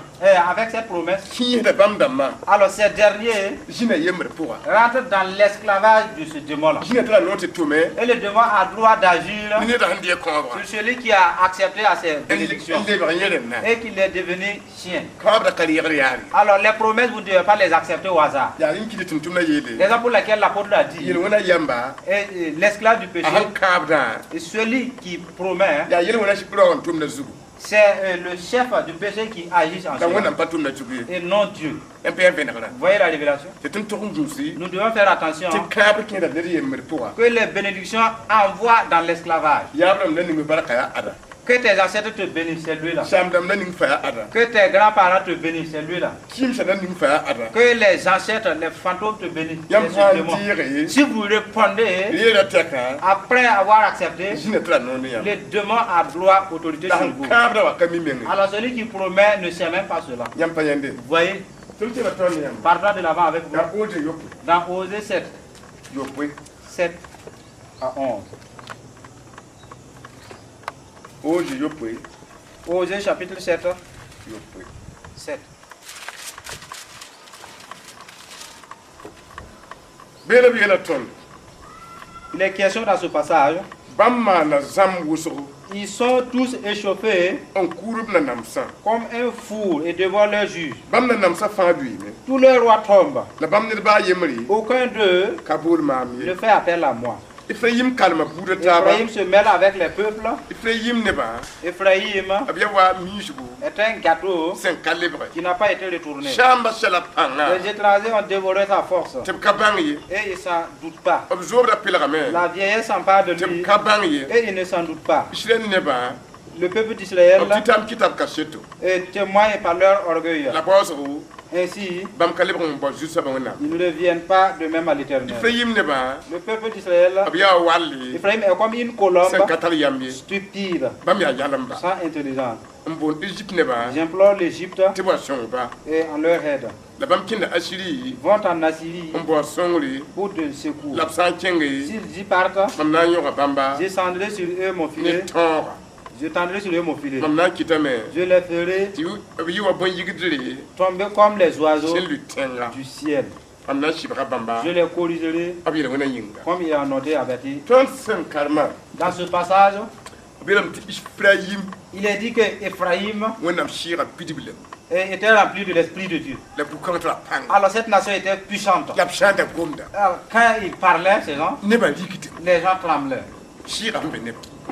avec cette promesse, Qui de bam dama. alors ces derniers Jina yemre pour. rentrent dans l'esclavage de ce démon-là. Jina tra note to me. Et le démon a droit d'agir Ni da handi comprend. sur celui qui a accepté à ses bénédictions Elle devrait rien na. et qu'il est devenu chien. Kabra kariyar yari. Alors les promesses, vous ne devez pas les accepter au hasard. Ya yin kidi tum na yele. Raison pour laquelle l'apôtre a dit, Yel wona yamba. et l'esclave du péché, Ahal kabra. et celui qui promet, Ya yel wona shibra on tum na zugu. c'est le chef du péché qui agit en Da wona cela, patum na zugu. et non Dieu. MPM venera. Vous voyez la révélation? Te tum tokum jumsi. Nous devons faire attention Te kabra kin da deri yemre pour. que les bénédictions envoient dans l'esclavage. Ya bram na ningu baraka ya ada. Que tes ancêtres te bénissent, c'est lui là. Sham dam na ningu fa ya ada. Que tes grands-parents te bénissent, c'est lui là. Kim sa na ningu fa ya ada. Que les ancêtres, les fantômes te bénissent, Yam c'est ce ha démon. dire. Si vous répondez, Yera teka. après avoir accepté, Jina tra no ne yam. le démon a droit, autorité Da sur vous. kabra wa kami mengi. Alors celui qui promet ne sait même pas cela. Yam pa yende. Vous voyez, Tum te na ton yam. partons de l'avant avec vous. Ya oje yopo. Dans Osée 7, Yopo. 7 à 11. Oje yopo. Osée chapitre 7, Yopo. 7. Bela bela ton. Il est question dans ce passage, Bamma na zam wuso. ils sont tous échauffés On kurub na namsa. comme un four et devant leur juge. Bam na namsa fa duime. Tous les rois tombent. La bam ne ba yemri. Aucun d'eux Kabul ne mami. fait appel à moi. Ifrayim kalma buda taba. Ephraïm se mêle avec les peuples. Ifrayim ne ba. Ephraïm Abia wa misbu. est un gâteau Sen kalibre. qui n'a pas été retourné. Shamba shala panga. Les étrangers ont dévoré sa force. Teb kabangi. Et il ne s'en doute pas. Obzob da pilgame. La vieillesse s'empare de Teb lui. kabangi. Et il ne s'en doute pas. Ishlen ne ba. Le peuple d'Israël Obtitam kitab kaseto. témoigne par leur orgueil. La bozo. Ainsi, Bam kalibre on bo juste ba wona. ils ne reviennent pas de même à l'éternel. Ifrayim ne ba. Le peuple d'Israël, Abia wali. Ephraïm est comme une colombe Sen katal yambi. stupide, Bam ya yalamba. sans intelligence. J'implore l'Égypte et en leur aide. Vont en Assyrie pour de secours. S'ils y partent, j'étendrai sur eux mon filet. Je tendrai sur eux mon filet. Je les ferai tomber comme les oiseaux du ciel. Je les corrigerai comme il a noté averti. Dans ce passage, il est dit que Ephraïm était rempli de l'Esprit de Dieu. Alors cette nation était puissante. Alors, quand il parlait, ces gens, les gens tremblaient.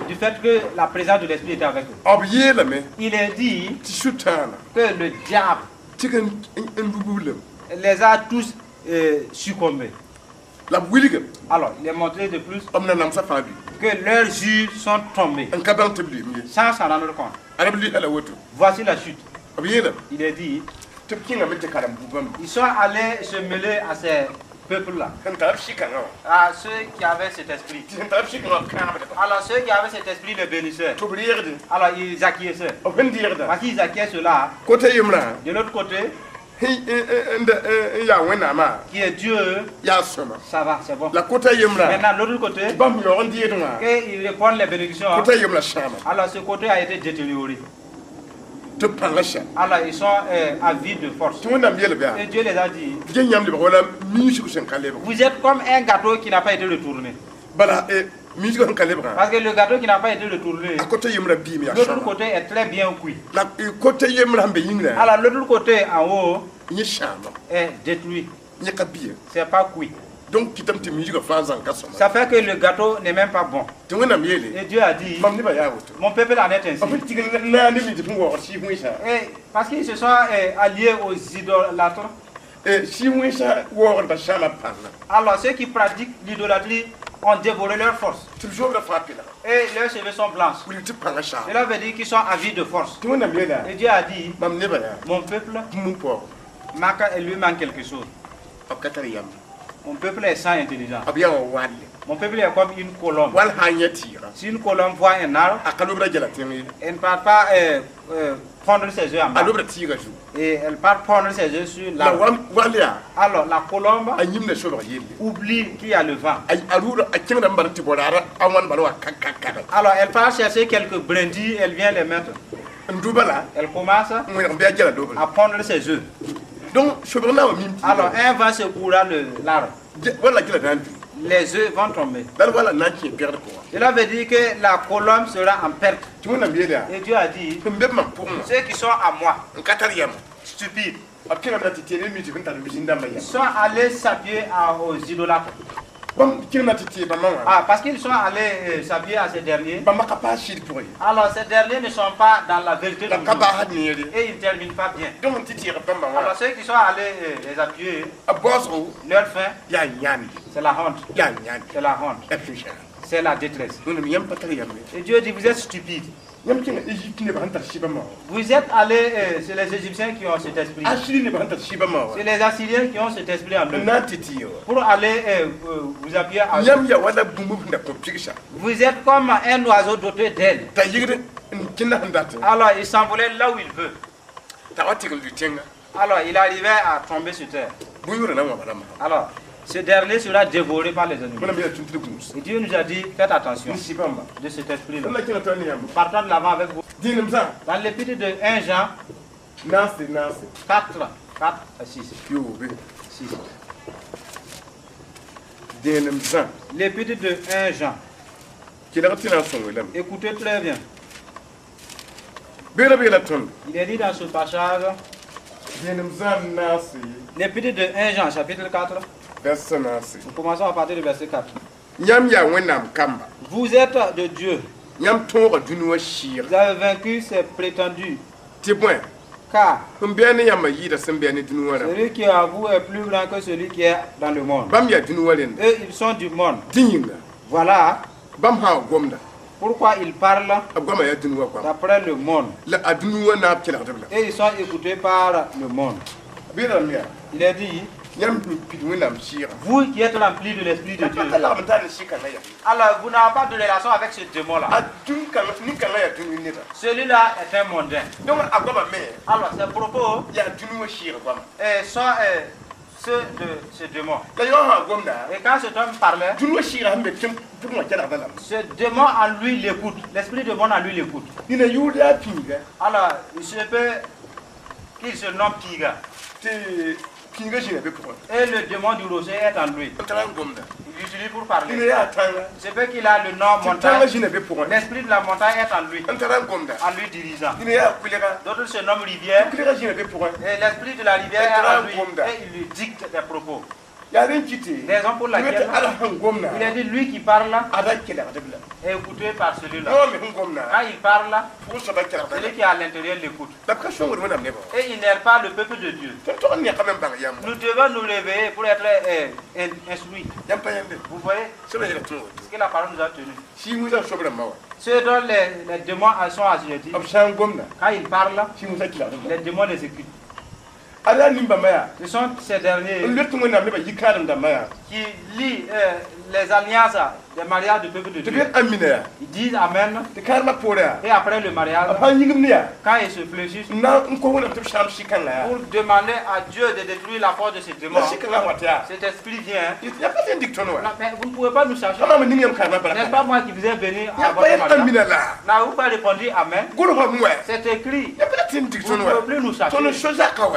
Du fait que la présence de l'Esprit était avec eux. Il est dit que le diable les a tous succombés. Alors, il est montré de plus que leurs yeux sont tombés sans s'en rendre compte. Voici la chute. Il est dit, ils sont allés se mêler à ces peuples-là, à ceux qui avaient cet esprit. Alors ceux qui avaient cet esprit les bénissaient. Alors ils acquiesçaient. Parce qu'ils acquiescent cela. De l'autre côté, qui est Dieu, ça va, c'est bon. Maintenant, l'autre côté, ils répondent les bénédictions. Alors ce côté a été détérioré. Alors ils sont à vide de force. Et Dieu les a dit, vous êtes comme un gâteau qui n'a pas été retourné. Parce que le gâteau qui n'a pas été retourné, l'autre côté est très bien cuit. Alors l'autre côté en haut est détruit. C'est pas cuit. Donc, ça fait que le gâteau n'est même pas bon. Et Dieu a dit, mon peuple en est ainsi. Et parce qu'ils se sont alliés aux idolâtres. Alors ceux qui pratiquent l'idolâtrie ont dévoré leur force. Et leurs cheveux sont blancs. Cela veut dire qu'ils sont avides de force. Et Dieu a dit, mon peuple, il lui manque quelque chose. Mon peuple est sans intelligence. Mon peuple est comme une colombe. Si une colombe voit un arbre, elle ne part pas pondre ses œufs en bas. Et elle part pondre ses œufs sur l'arbre. Alors la colombe oublie qu'il y a le vent. Alors elle part chercher quelques brindilles, elle vient les mettre. Elle commence à pondre ses œufs. Alors un vent secourra l'arbre. Les œufs vont tomber. Cela veut dire que la colombe sera en perte. Et Dieu a dit, ceux qui sont à moi, stupides, sont allés s'appuyer aux idolâtres. Parce qu'ils sont allés s'appuyer à ces derniers. Alors ces derniers ne sont pas dans la vérité de Dieu. Et ils ne terminent pas bien. Alors ceux qui sont allés les appuyer, leur fin, c'est la honte. C'est la honte. C'est la détresse. Et Dieu dit, vous êtes stupides. Vous êtes allés, c'est les Égyptiens qui ont cet esprit. C'est les Assyriens qui ont cet esprit en eux. Pour aller vous appuyer à eux. Vous êtes comme un oiseau doté d'ailes. Alors il s'envolait là où il veut. Alors il arrivait à tomber sur terre. Alors ce dernier sera dévoré par les ennemis. Et Dieu nous a dit, faites attention de cet esprit-là. Partons de l'avant avec vous. Dans l'épître de 1 Jean 4 à 6. 6. L'épître de 1 Jean. Écoutez très bien. Il est dit dans ce passage, l'épître de 1 Jean, chapitre 4. Nous commençons à partir du verset 4. Vous êtes de Dieu. Vous avez vaincu ces prétendus. Car celui qui est à vous est plus grand que celui qui est dans le monde. Eux, ils sont du monde. Voilà pourquoi ils parlent d'après le monde. Et ils sont écoutés par le monde. Il est dit, Vous qui êtes remplis de l'Esprit de Dieu. Alors vous n'avez pas de relation avec ce démon-là. Celui-là est un mondain. Alors ces propos sont ceux de ce démon. Et quand cet homme parlait, ce démon en lui l'écoute. L'esprit démon en lui l'écoute. Alors il se peut qu'il se nomme Piga. Et le démon du rocher est en lui. Il l'utilise pour parler. C'est peut qu'il a le nom montagne. L'esprit de la montagne est en lui. En lui dirigeant. D'autres se nomment rivière. Et l'esprit de la rivière est en lui. Et il lui dicte des propos. Raison pour laquelle il a dit lui qui parle est écouté par celui-là. Quand il parle, celui qui est à l'intérieur l'écoute. Et il n'aide pas le peuple de Dieu. Nous devons nous réveiller pour être instruits. Vous voyez ce que la parole nous a tenu. Ceux dont les démons sont assujettis, quand ils parlent, les démons les écoutent. Ce sont ces derniers qui lient les alliances des mariages du peuple de Dieu. Ils disent Amen. Et après le mariage, quand ils se fléchissent pour demander à Dieu de détruire la force de ces démons, cet esprit vient. Mais vous ne pouvez pas nous chercher. N'est-ce pas moi qui vous ai béni à votre mariage? N'avez-vous pas répondu Amen? C'est écrit. Vous ne pouvez plus nous chercher.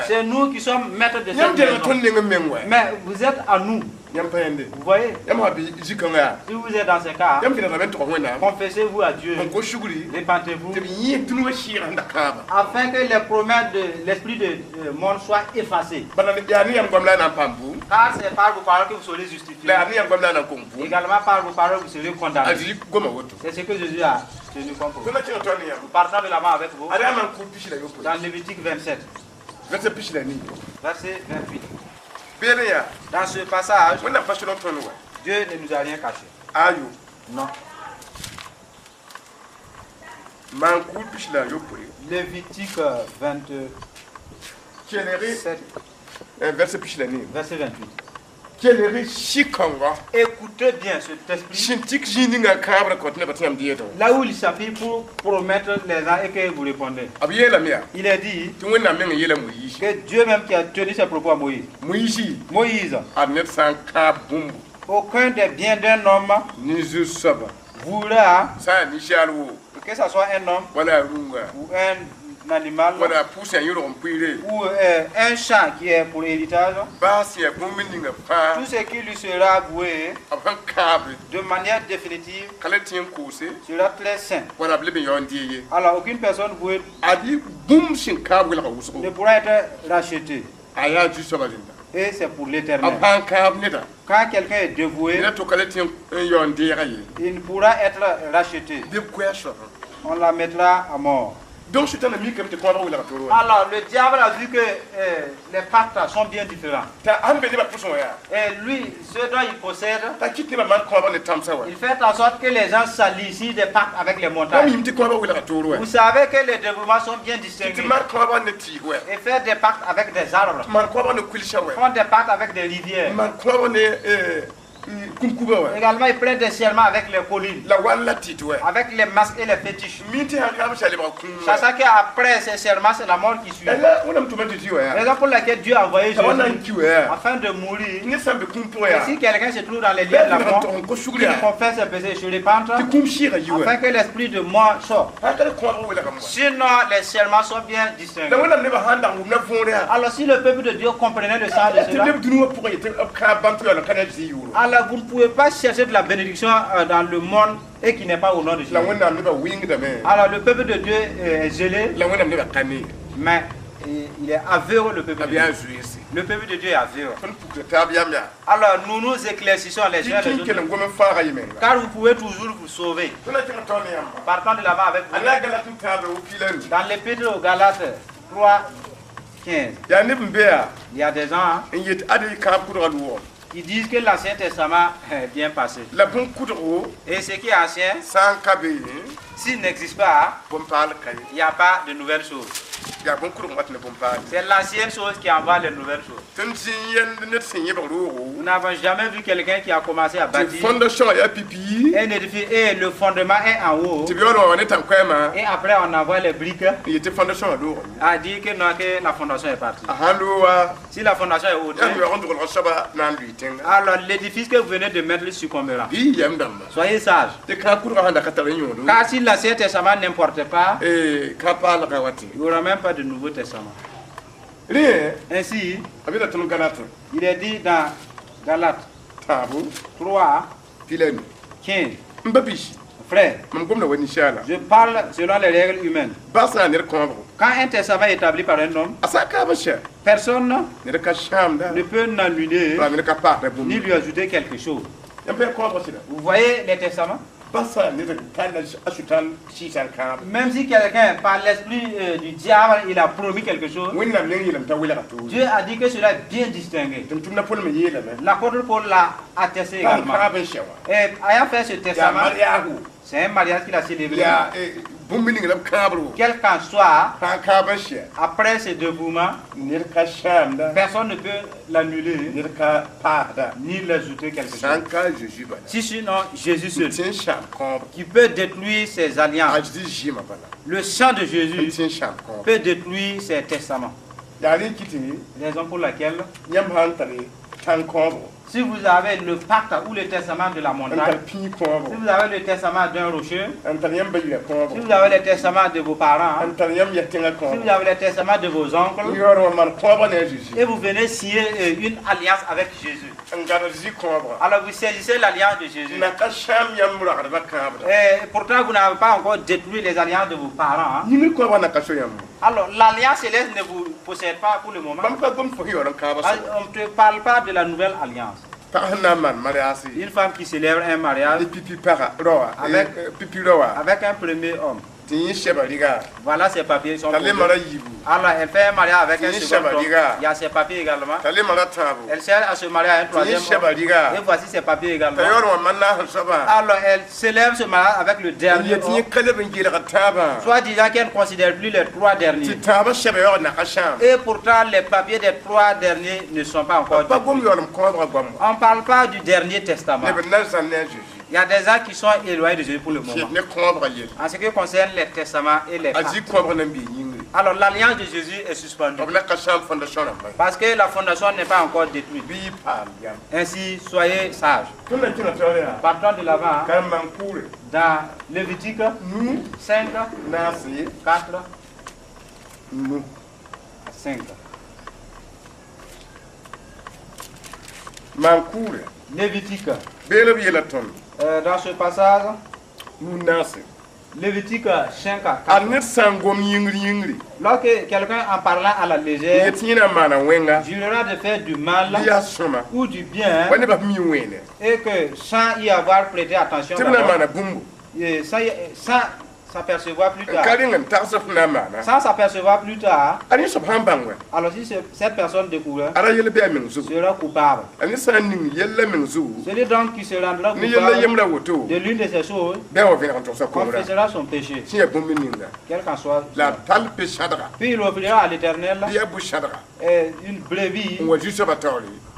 C'est nous qui sommes maîtres de cette maison. Mais vous êtes à nous. Vous voyez? Si vous êtes dans ce cas, confessez-vous à Dieu, répentez-vous, afin que les promesses de l'esprit de monde soient effacées. Car c'est par vos paroles que vous serez justifiés. Également par vos paroles vous serez condamnés. C'est ce que Jésus a tenu comme promesse. Nous partons de la main avec vous dans Lévitique 27, verset 28. Dans ce passage, Dieu ne nous a rien caché. Non. Lévitique 27, verset 28. Écoutez bien cet esprit. Là où il s'appuie pour promettre les uns et que vous répondez. Il est dit que Dieu même qui a tenu ses propos à Moïse. Moïse. Aucun des biens d'un homme voudra que ce soit un homme ou un animal ou un champ qui est pour l'héritage, tout ce qui lui sera avoué de manière définitive sera très sain. Alors aucune personne vouée ne pourra être rachetée. Et c'est pour l'éternel. Quand quelqu'un est dévoué, il ne pourra être racheté. On la mettra à mort. Alors le diable a vu que les pactes sont bien différents. Et lui, ce dont il possède, il fait en sorte que les gens s'allicient des pactes avec les montagnes. Vous savez que les dévouements sont bien distingués. Et faire des pactes avec des arbres, font des pactes avec des rivières. Également, ils prennent des serments avec les collines, avec les masques et les fétiches. Sachant qu'après ces serments, c'est la mort qui suit. Raison pour laquelle Dieu a envoyé Jésus afin de mourir. Et si quelqu'un se trouve dans les lieux de la mort, qu'il confesse ses péchés, se repente, afin que l'esprit de mort sorte. Sinon, les serments sont bien distingués. Alors, si le peuple de Dieu comprenait le sens de cela, alors vous ne pouvez pas chercher de la bénédiction dans le monde et qui n'est pas au nom de Jésus. Alors le peuple de Dieu est zélé, mais il est aveugle, le peuple de Dieu. Le peuple de Dieu est aveugle. Alors nous nous éclaircissons les uns les autres, car vous pouvez toujours vous sauver. Partons de là-bas avec vous. Dans l'épître aux Galates 3, 15. Il y a des gens qui disent que l'Ancien Testament est bien passé. Et ce qui est ancien, s'il n'existe pas, il n'y a pas de nouvelles choses. C'est l'ancienne chose qui envoie les nouvelles choses. Nous n'avons jamais vu quelqu'un qui a commencé à bâtir un édifice et le fondement est en haut. Et après on envoie les briques à dire que, non, que la fondation est partie. Si la fondation est haute, alors l'édifice que vous venez de mettre succombera. Soyez sages. Car si l'Ancien Testament n'importe pas, il n'y aura même pas de Nouveau Testament. Ainsi, il est dit dans Galates 3, 15. Frère, je parle selon les règles humaines. Quand un testament est établi par un homme, personne ne peut l'annuler ni lui ajouter quelque chose. Vous voyez les testaments? Même si quelqu'un, par l'esprit du diable, il a promis quelque chose, Dieu a dit que cela est bien distingué. L'apôtre Paul l'a attesté également. Et ayant fait ce testament, c'est un mariage qu'il a célébré. Quel qu'en soit, après ce dévouement, personne ne peut l'annuler ni l'ajouter quelque chose. Si sinon Jésus seul, qui peut détruire ses alliances. Le sang de Jésus peut détruire ses testaments. Raison pour laquelle, si vous avez le pacte ou le testament de la montagne, si vous avez le testament d'un rocher, si vous avez le testament de vos parents, si vous avez le testament de vos oncles, et vous venez signer une alliance avec Jésus, alors vous saisissez l'alliance de Jésus. Et pourtant vous n'avez pas encore détruit les alliances de vos parents. Alors l'alliance céleste ne vous possède pas pour le moment. On ne te parle pas de la nouvelle alliance. Une femme qui célèbre un mariage avec un premier homme. Voilà ses papiers. Sont alors elle fait un mariage avec un second homme. Il y a ses papiers également. Elle cherche à se marier à un troisième homme. Et voici ses papiers également. Alors elle célèbre ce mariage avec le dernier homme. Soit disant qu'elle ne considère plus les trois derniers. Et pourtant les papiers des trois derniers ne sont pas encore détruits. On ne parle pas du dernier testament. Il y a des gens qui sont éloignés de Jésus pour le moment. En ce qui concerne les testaments et les pactes. Alors l'alliance de Jésus est suspendue. Parce que la fondation n'est pas encore détruite. Ainsi, soyez sages. Partons de l'avant. Dans Lévitique 5, 4, 5. Lévitique. Dans ce passage, Lévitique 5 à 4. Lorsque quelqu'un en parlant à la légère jurera de faire du mal ou du bien et que sans y avoir prêté attention, sans s'apercevoir plus tard, alors si cette personne découvre, sera coupable. Celui donc qui se rendra coupable de l'une de ces choses confessera son péché, quel qu'en soit. Puis il offrira à l'Éternel une brebis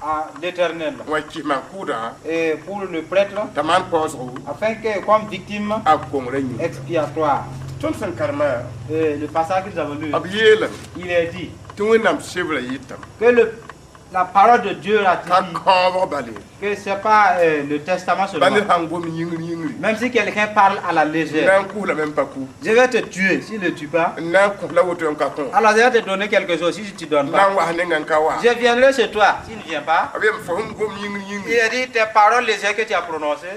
à l'Éternel et pour le prêtre, afin que comme victime expiatoire. Le passage que nous avons lu, il est dit que la parole de Dieu a dit que ce n'est pas le testament seulement. Même si quelqu'un parle à la légère, je vais te tuer s'il ne tue pas. Alors je vais te donner quelque chose si tu ne donnes pas. Je viendrai chez toi s'il ne vient pas. Il a dit tes paroles légères que tu as prononcées,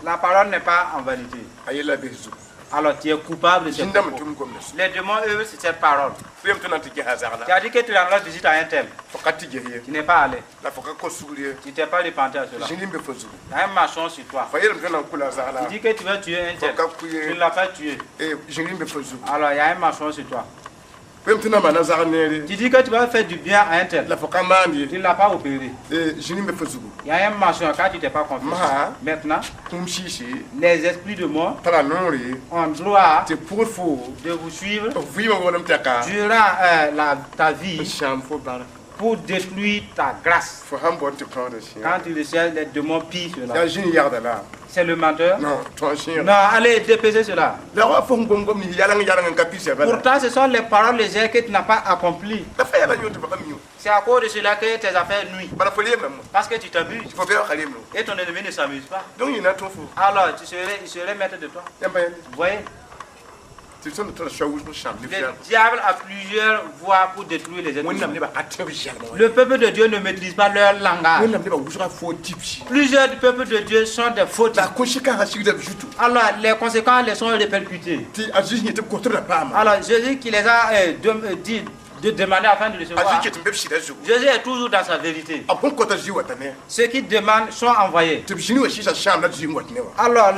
la parole n'est pas en vanité. Alors tu es coupable de cette parole. Les démons, eux, c'est cette parole. Tu as dit que tu rendras visite à un tel. Tu n'es pas allé. Tu t'es pas repenti à cela. Il y a un machon sur toi. Tu dis que tu vas tuer un tel. Tu ne l'as pas tué. Alors il y a un machon sur toi. Tu dis que tu vas faire du bien à un tel. Tu ne l'as pas opéré. Il y a un marchand quand tu t'es pas confié. Maintenant, les esprits de mort ont droit de vous suivre durant ta vie pour détruire ta grâce. Quand tu le sais, les démons pillent cela. C'est le menteur? Non, allez dépêcher cela. Pourtant, ce sont les paroles légères que tu n'as pas accomplies. C'est à cause de cela que tes affaires nuisent. Parce que tu t'abuses. Et ton ennemi ne s'amuse pas. Alors, il serait maître de toi. Vous voyez? Le diable a plusieurs voies pour détruire les êtres humains. Le peuple de Dieu ne maîtrise pas leur langage. Plusieurs du peuple de Dieu sont des fautes. Alors les conséquences les sont répercutées. Alors Jésus qui les a dit de demander afin de recevoir. Jésus est toujours dans sa vérité. Ceux qui demandent sont envoyés. Alors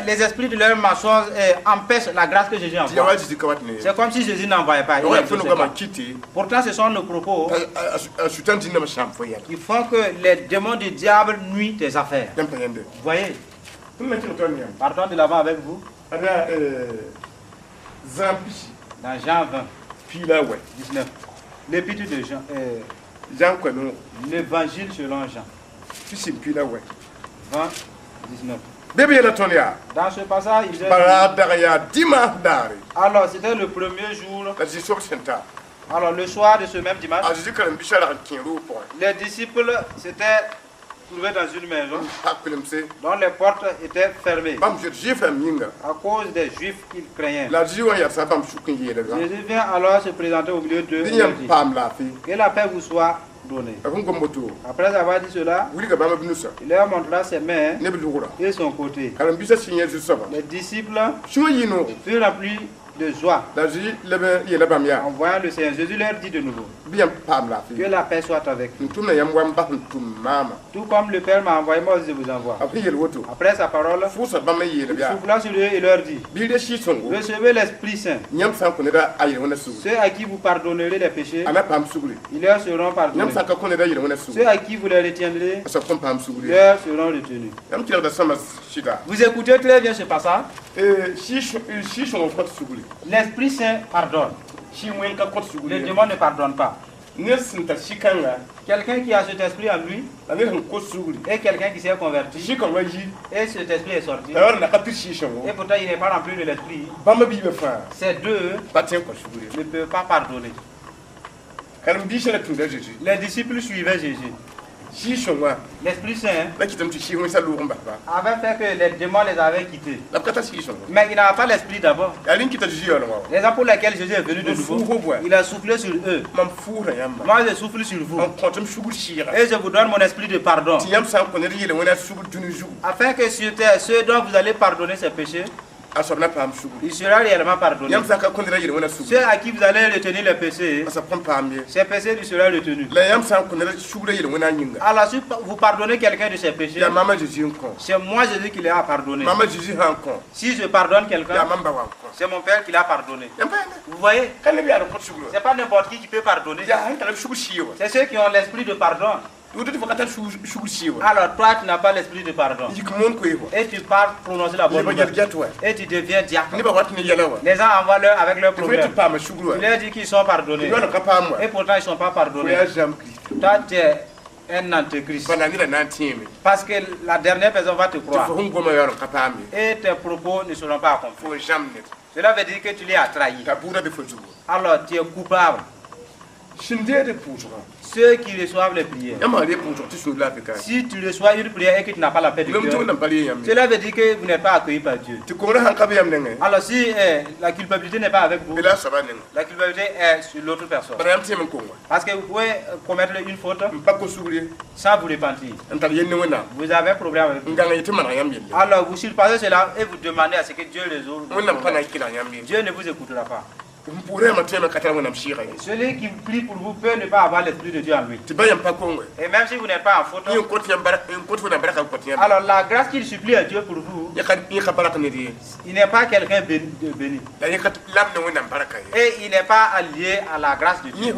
les esprits de leur mensonge empêchent la grâce que Jésus envoie. C'est comme si Jésus n'envoyait pas. Pourtant ce sont nos propos qui font que les démons du diable nuisent tes affaires. Vous voyez? Partons de l'avant avec vous. Dans Jean 20. 19. L'épître de Jean. L'évangile selon Jean. 20, 19. Dans ce passage, il dit. Alors, c'était le premier jour. Alors, le soir de ce même dimanche, les disciples s'étaient trouvés dans une maison dont les portes étaient fermées à cause des juifs qu'ils craignaient. Jésus vient alors se présenter au milieu d'eux et leur dit: que la paix vous soit donnée. Après avoir dit cela, il leur montra ses mains et son côté. Les disciples furent remplis de joie en voyant le Seigneur. Jésus leur dit de nouveau: que la paix soit avec vous. Tout comme le Père m'a envoyé, moi aussi je vous envoie. Après sa parole, il souffla sur eux et leur dit: recevez l'Esprit Saint. Ceux à qui vous pardonnerez les péchés, ils leur seront pardonnés. Ceux à qui vous les retiendrez, ils leur seront retenus. Vous écoutez très bien ce passage. L'Esprit Saint pardonne. Les démons ne pardonnent pas. Quelqu'un qui a cet esprit en lui et quelqu'un qui s'est converti et cet esprit est sorti et pourtant il n'est pas rempli de l'esprit, ces deux ne peuvent pas pardonner. Les disciples suivaient Jésus. L'Esprit Saint avait fait que les démons les avaient quittés. Mais il n'avait pas l'esprit d'abord. Raison pour laquelle Jésus est venu de nouveau. Il a soufflé sur eux. Moi je souffle sur vous. Et je vous donne mon esprit de pardon. Afin que sur terre, ceux dont vous allez pardonner ces péchés, il sera réellement pardonné. Ceux à qui vous allez retenir les péchés, ces péchés lui seront retenus. Alors si vous pardonnez quelqu'un de ses péchés, c'est moi Jésus qui l'a pardonné. Si je pardonne quelqu'un, c'est mon Père qui l'a pardonné. Vous voyez? C'est pas n'importe qui peut pardonner. C'est ceux qui ont l'esprit de pardon. Alors toi tu n'as pas l'esprit de pardon et tu parles prononcer la bonne nouvelle et tu deviens diacre. Les gens envoient avec leurs problèmes. Tu leur dis qu'ils sont pardonnés et pourtant ils ne sont pas pardonnés. Toi tu es un antéchrist parce que la dernière personne va te croire et tes propos ne seront pas accomplis. Cela veut dire que tu l'as trahi. Alors tu es coupable. Ceux qui reçoivent les prières. Si tu reçois une prière et que tu n'as pas la paix du cœur, cela veut dire que vous n'êtes pas accueilli par Dieu. Alors si la culpabilité n'est pas avec vous, la culpabilité est sur l'autre personne. Parce que vous pouvez commettre une faute sans vous repentir. Vous avez un problème avec vous. Alors vous surpassez cela et vous demandez à ce que Dieu résolve. Dieu ne vous écoutera pas. Celui qui prie pour vous peut ne pas avoir l'Esprit de Dieu en lui. Et même si vous n'êtes pas en faute, alors la grâce qu'il supplie à Dieu pour vous, il n'est pas quelqu'un de béni. Et il n'est pas allié à la grâce de Dieu.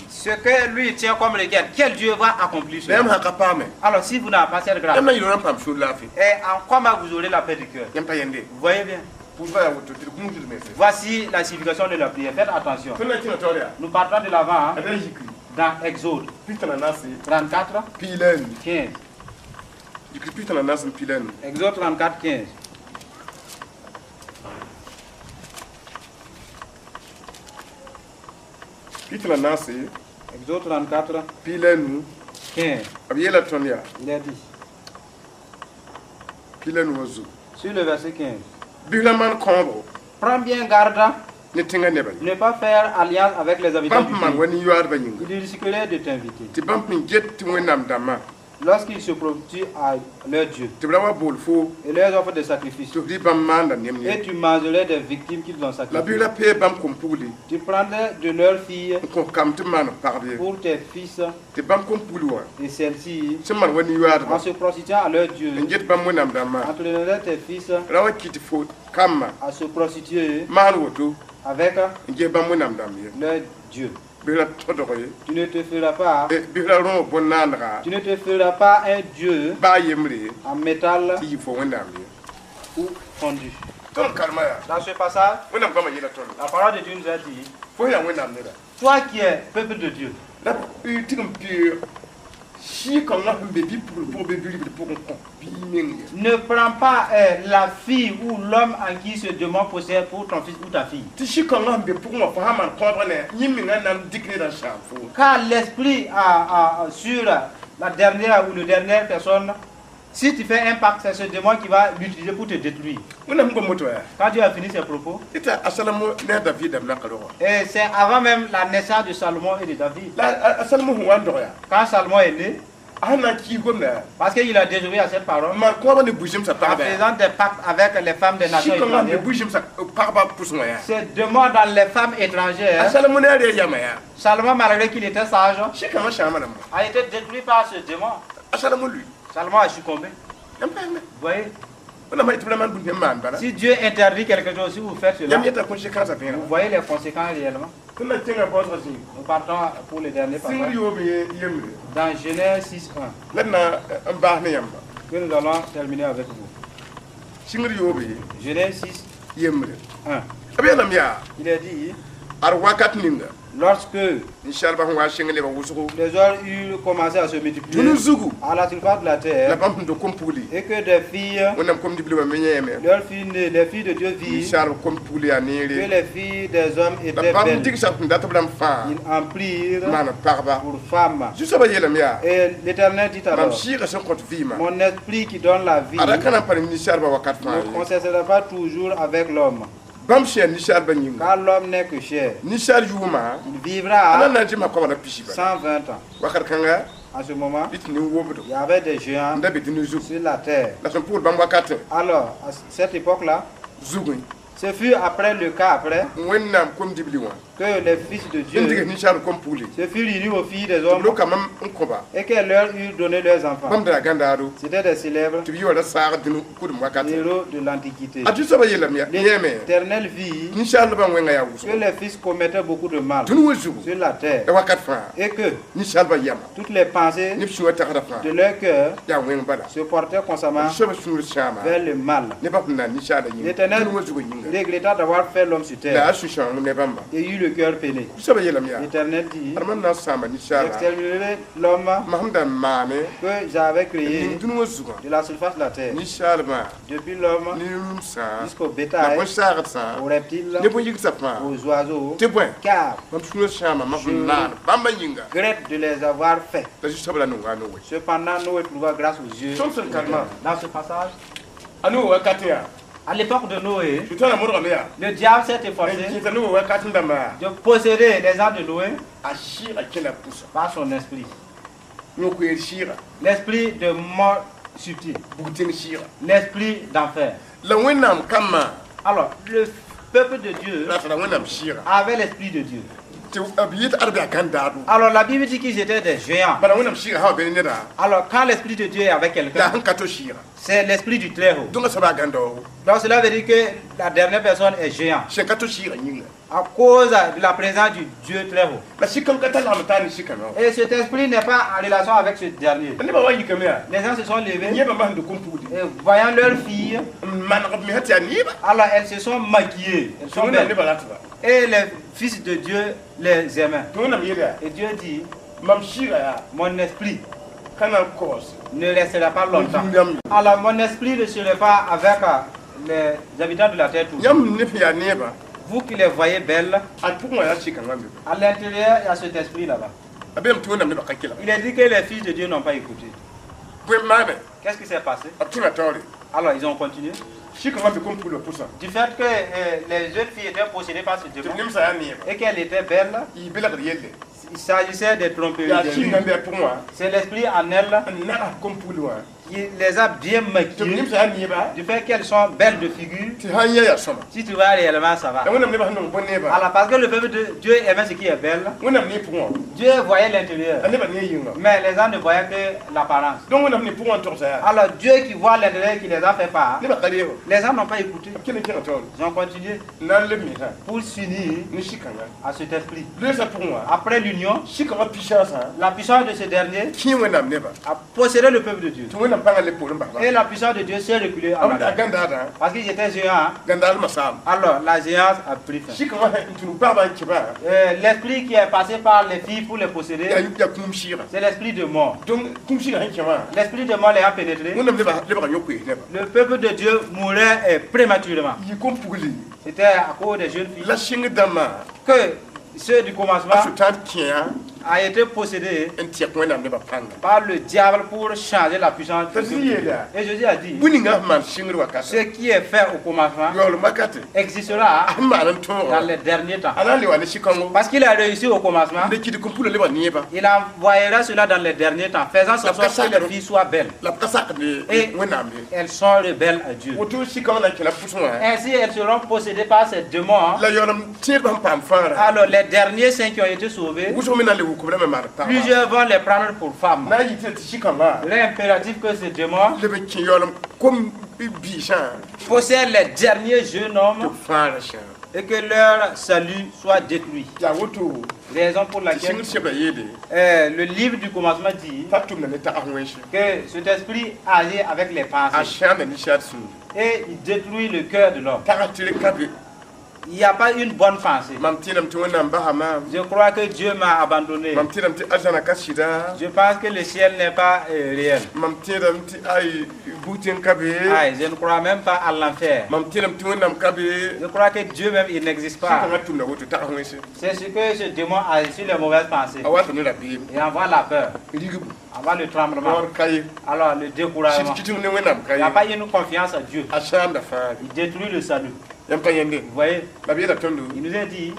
Ce que lui tient comme légal, quel Dieu va accomplir cela? Alors si vous n'avez pas cette grâce, et en quoi vous aurez la paix du cœur? Vous voyez bien. Voici la signification de la prière. Faites attention. Nous partons de l'avant, hein, dans Exode 34, 15. Exode 34, 15. Exode 34, 15. Il a dit. Sur le verset 15. Prends bien garde ne pas faire alliance avec les habitants du pays. Il risquerait de t'inviter lorsqu'ils se prostituent à leur Dieu et leur offrent des sacrifices. Et tu mangerais des victimes qu'ils ont sacrifiées. Tu prendrais de leurs filles pour tes fils et celles-ci, en se prostituant à leur Dieu, entraînerais tes fils à se prostituer avec leur Dieu. Tu ne te feras pas un Dieu en métal ou fondu. Dans ce passage, la parole de Dieu nous a dit, toi qui es peuple de Dieu, ne prends pas la fille ou l'homme en qui ce démon possède pour ton fils ou ta fille. Car l'esprit sur la dernière ou la dernière personne, si tu fais un pacte, c'est ce démon qui va l'utiliser pour te détruire. Quand Dieu a fini ses propos, et c'est avant même la naissance de Salomon et de David. Quand Salomon est né, parce qu'il a déjoué à cette parole, en faisant des pactes avec les femmes des nations étrangères, c'est démon dans les femmes étrangères. Salomon, malgré qu'il était sage, a été détruit par ce démon. Salomon a succombé. Vous voyez? Si Dieu interdit quelque chose, si vous faites cela, vous voyez les conséquences réellement. Nous partons pour le dernier passage. Dans Genèse 6.1. Que nous allons terminer avec vous. Genèse 6.1. Il a dit, lorsque les heures eurent commencé à se multiplier à la surface de la terre, et que des filles, leurs filles nées, les filles de Dieu vivent, que les filles des hommes étaient belles, ils en prirent pour femmes. Et l'Éternel dit alors, mon esprit qui donne la vie ne consistera pas toujours avec l'homme. Car l'homme n'est que chair. Il vivra 120 ans. À ce moment, il y avait des géants sur la terre. Alors, à cette époque-là, ce fut après le cas après que les fils de Dieu se furent unis aux filles des hommes et qu'elles leur eurent donné leurs enfants. C'était des célèbres héros de l'Antiquité. L'Éternel vit que les fils commettaient beaucoup de mal sur la terre et que toutes les pensées de leur cœur se portaient constamment vers le mal. L'Éternel regretta d'avoir fait l'homme sur terre et eut le cœur peiné. L'Éternel dit, j'exterminerai l'homme que j'avais créé de la surface de la terre, depuis l'homme jusqu'au bétail, aux reptiles, aux oiseaux, car je regrette de les avoir faits. Cependant, Noé trouva grâce aux yeux. Dans ce passage, à l'époque de Noé, le diable s'est efforcé de posséder les gens de Noé par son esprit. L'esprit de mort subtile. L'esprit d'enfer. Alors, peuple de Dieu avait l'esprit de Dieu. Alors la Bible dit qu'ils étaient des géants. Alors quand l'esprit de Dieu est avec quelqu'un, c'est l'esprit du Très-Haut. Donc cela veut dire que la dernière personne est géant. À cause de la présence du Dieu Très-Haut. Et cet esprit n'est pas en relation avec ce dernier. Les gens se sont levés et voyant leur fille, alors elles se sont maquillées. Elles sont belles. Et les fils de Dieu les aimaient. Et Dieu dit, mon esprit ne restera pas longtemps. Alors mon esprit ne serait pas avec les habitants de la terre. Vous qui les voyez belles, à l'intérieur, il y a cet esprit là-bas. Il a dit que les fils de Dieu n'ont pas écouté. Qu'est-ce qui s'est passé? Alors ils ont continué. Du fait que les jeunes filles étaient possédées par ce démon et qu'elles étaient belles, il s'agissait de tromperies. C'est l'esprit en elles qui les a bien maquillées. Du fait qu'elles sont belles de figure, si tu vois réellement, ça va. Alors parce que le peuple de Dieu aimait ce qui est belle, Dieu voyait l'intérieur, mais les gens ne voyaient que l'apparence. Alors Dieu qui voit l'intérieur qui les a fait part, les gens n'ont pas écouté. Ils ont continué pour s'unir à cet esprit. Après l'union, la puissance de ce dernier a possédé le peuple de Dieu. Et la puissance de Dieu s'est reculée en arrière. Parce qu'ils étaient géants. Alors la géance a pris fin. L'esprit qui est passé par les filles pour les posséder, c'est l'esprit de mort. L'esprit de mort les a pénétrés. Le peuple de Dieu mourait prématurément. C'était à cause des jeunes filles que ceux du commencement a été possédé par le diable pour changer la puissance de Dieu. Et Jésus a dit, ce qui est fait au commencement existera dans les derniers temps. Parce qu'il a réussi au commencement, il envoyera cela dans les derniers temps, faisant en sorte que les filles soient belles. Et elles sont rebelles à Dieu. Ainsi, elles seront possédées par ces démons. Alors, les derniers saints qui ont été sauvés, plusieurs vont les prendre pour femmes. Il est impératif que ces démons possèdent les derniers jeunes hommes et que leur salut soit détruit. Raison pour laquelle le livre du commencement dit que cet esprit agit avec les pensées et il détruit le cœur de l'homme. Il n'y a pas une bonne pensée. Je crois que Dieu m'a abandonné. Je pense que le ciel n'est pas réel. Je ne crois même pas à l'enfer. Je crois que Dieu même il n'existe pas. C'est ce que ce démon a sur les mauvaises pensées. Et envoie la peur. Envoie le tremblement. Alors le découragement. Il n'y a pas une confiance à Dieu. Il détruit le salut. Vous voyez, il nous a dit